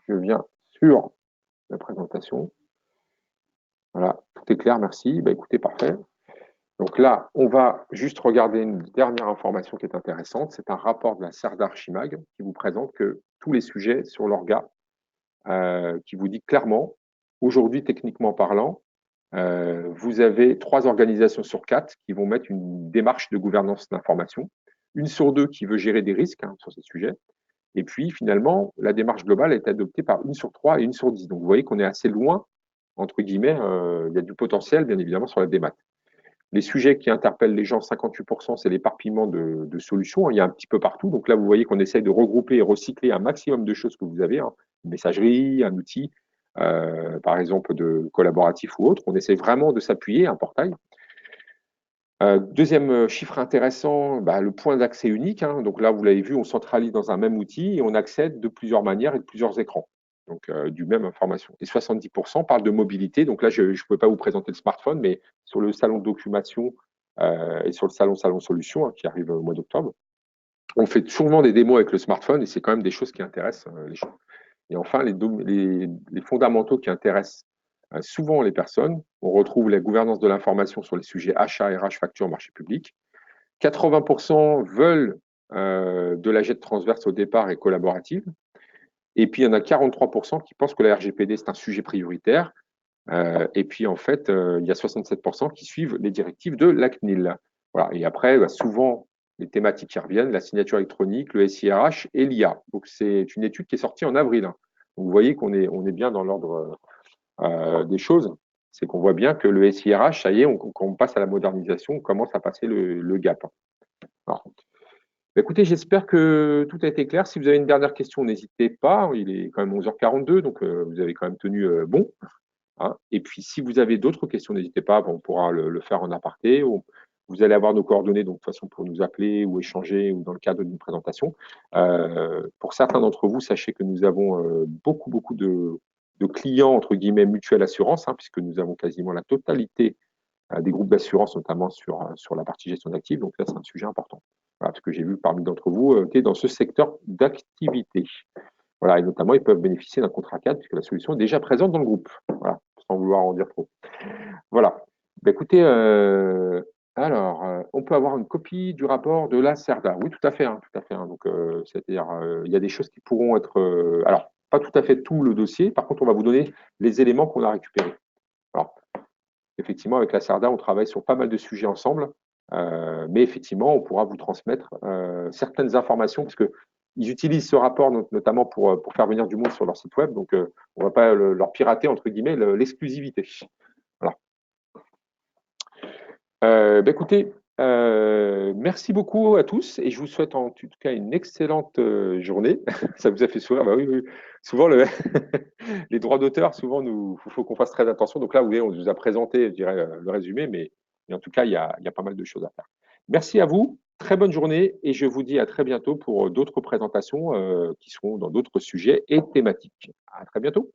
je viens sur la présentation. Voilà, tout est clair, merci. Bah, écoutez, parfait. Donc là, on va juste regarder une dernière information qui est intéressante. C'est un rapport de la CERDA Archimag qui vous présente que tous les sujets sur l'orga, qui vous dit clairement, aujourd'hui, techniquement parlant, vous avez 3 organisations sur 4 qui vont mettre une démarche de gouvernance d'information, une sur 2 qui veut gérer des risques hein, sur ces sujets, et puis finalement, la démarche globale est adoptée par une sur 3 et une sur 10. Donc vous voyez qu'on est assez loin, entre guillemets, il y a du potentiel, bien évidemment, sur la démat. Les sujets qui interpellent les gens, 58%, c'est l'éparpillement de solutions. Il y a un petit peu partout. Donc là, vous voyez qu'on essaye de regrouper et recycler un maximum de choses que vous avez, hein. Une messagerie, un outil, par exemple de collaboratif ou autre. On essaie vraiment de s'appuyer, un portail. Deuxième chiffre intéressant, bah, le point d'accès unique. Hein. Donc là, vous l'avez vu, on centralise dans un même outil et on accède de plusieurs manières et de plusieurs écrans. Donc, du même information. Et 70% parlent de mobilité. Donc là, je ne pouvais pas vous présenter le smartphone, mais sur le salon de documentation et sur le salon Solutions, hein, qui arrive au mois d'octobre, on fait souvent des démos avec le smartphone et c'est quand même des choses qui intéressent les gens. Et enfin, les fondamentaux qui intéressent souvent les personnes, on retrouve la gouvernance de l'information sur les sujets achat, RH, facture, marché public. 80% veulent de la jet transverse au départ et collaborative. Et puis, il y en a 43% qui pensent que la RGPD, c'est un sujet prioritaire. Et puis, en fait, il y a 67% qui suivent les directives de la CNIL. Voilà. Et après, souvent, les thématiques qui reviennent, la signature électronique, le SIRH et l'IA. Donc, c'est une étude qui est sortie en avril. Donc, vous voyez qu'on est bien dans l'ordre des choses. C'est qu'on voit bien que le SIRH, ça y est, quand on passe à la modernisation, on commence à passer le gap. Alors, écoutez, j'espère que tout a été clair. Si vous avez une dernière question, n'hésitez pas. Il est quand même 11h42, donc vous avez quand même tenu bon. Hein. Et puis, si vous avez d'autres questions, n'hésitez pas. On pourra le faire en aparté. Vous allez avoir nos coordonnées, donc de toute façon, pour nous appeler ou échanger ou dans le cadre d'une présentation. Pour certains d'entre vous, sachez que nous avons beaucoup de clients, entre guillemets, mutuelle assurance, hein, puisque nous avons quasiment la totalité des groupes d'assurance, notamment sur la partie gestion d'actifs. Donc, là, c'est un sujet important. Voilà, parce que j'ai vu parmi d'entre vous qui est dans ce secteur d'activité. Voilà, et notamment, ils peuvent bénéficier d'un contrat cadre puisque la solution est déjà présente dans le groupe. Voilà, sans vouloir en dire trop. Voilà. Écoutez, alors, on peut avoir une copie du rapport de la CERDA. Oui, tout à fait. Hein, tout à fait. Hein. Donc, c'est-à-dire, il y a des choses qui pourront être. Alors, pas tout à fait tout le dossier. Par contre, on va vous donner les éléments qu'on a récupérés. Alors, effectivement, avec la CERDA, on travaille sur pas mal de sujets ensemble. Mais effectivement, on pourra vous transmettre certaines informations parce que ils utilisent ce rapport notamment pour faire venir du monde sur leur site web. Donc, on ne va pas leur pirater, entre guillemets, l'exclusivité. Voilà. Écoutez, merci beaucoup à tous et je vous souhaite en tout cas une excellente journée. Ça vous a fait sourire? Bah oui, oui. Souvent, les droits d'auteur, souvent, il faut qu'on fasse très attention. Donc là, vous voyez, on vous a présenté, je dirais, le résumé, mais en tout cas, il y a pas mal de choses à faire. Merci à vous, très bonne journée et je vous dis à très bientôt pour d'autres présentations qui seront dans d'autres sujets et thématiques. À très bientôt.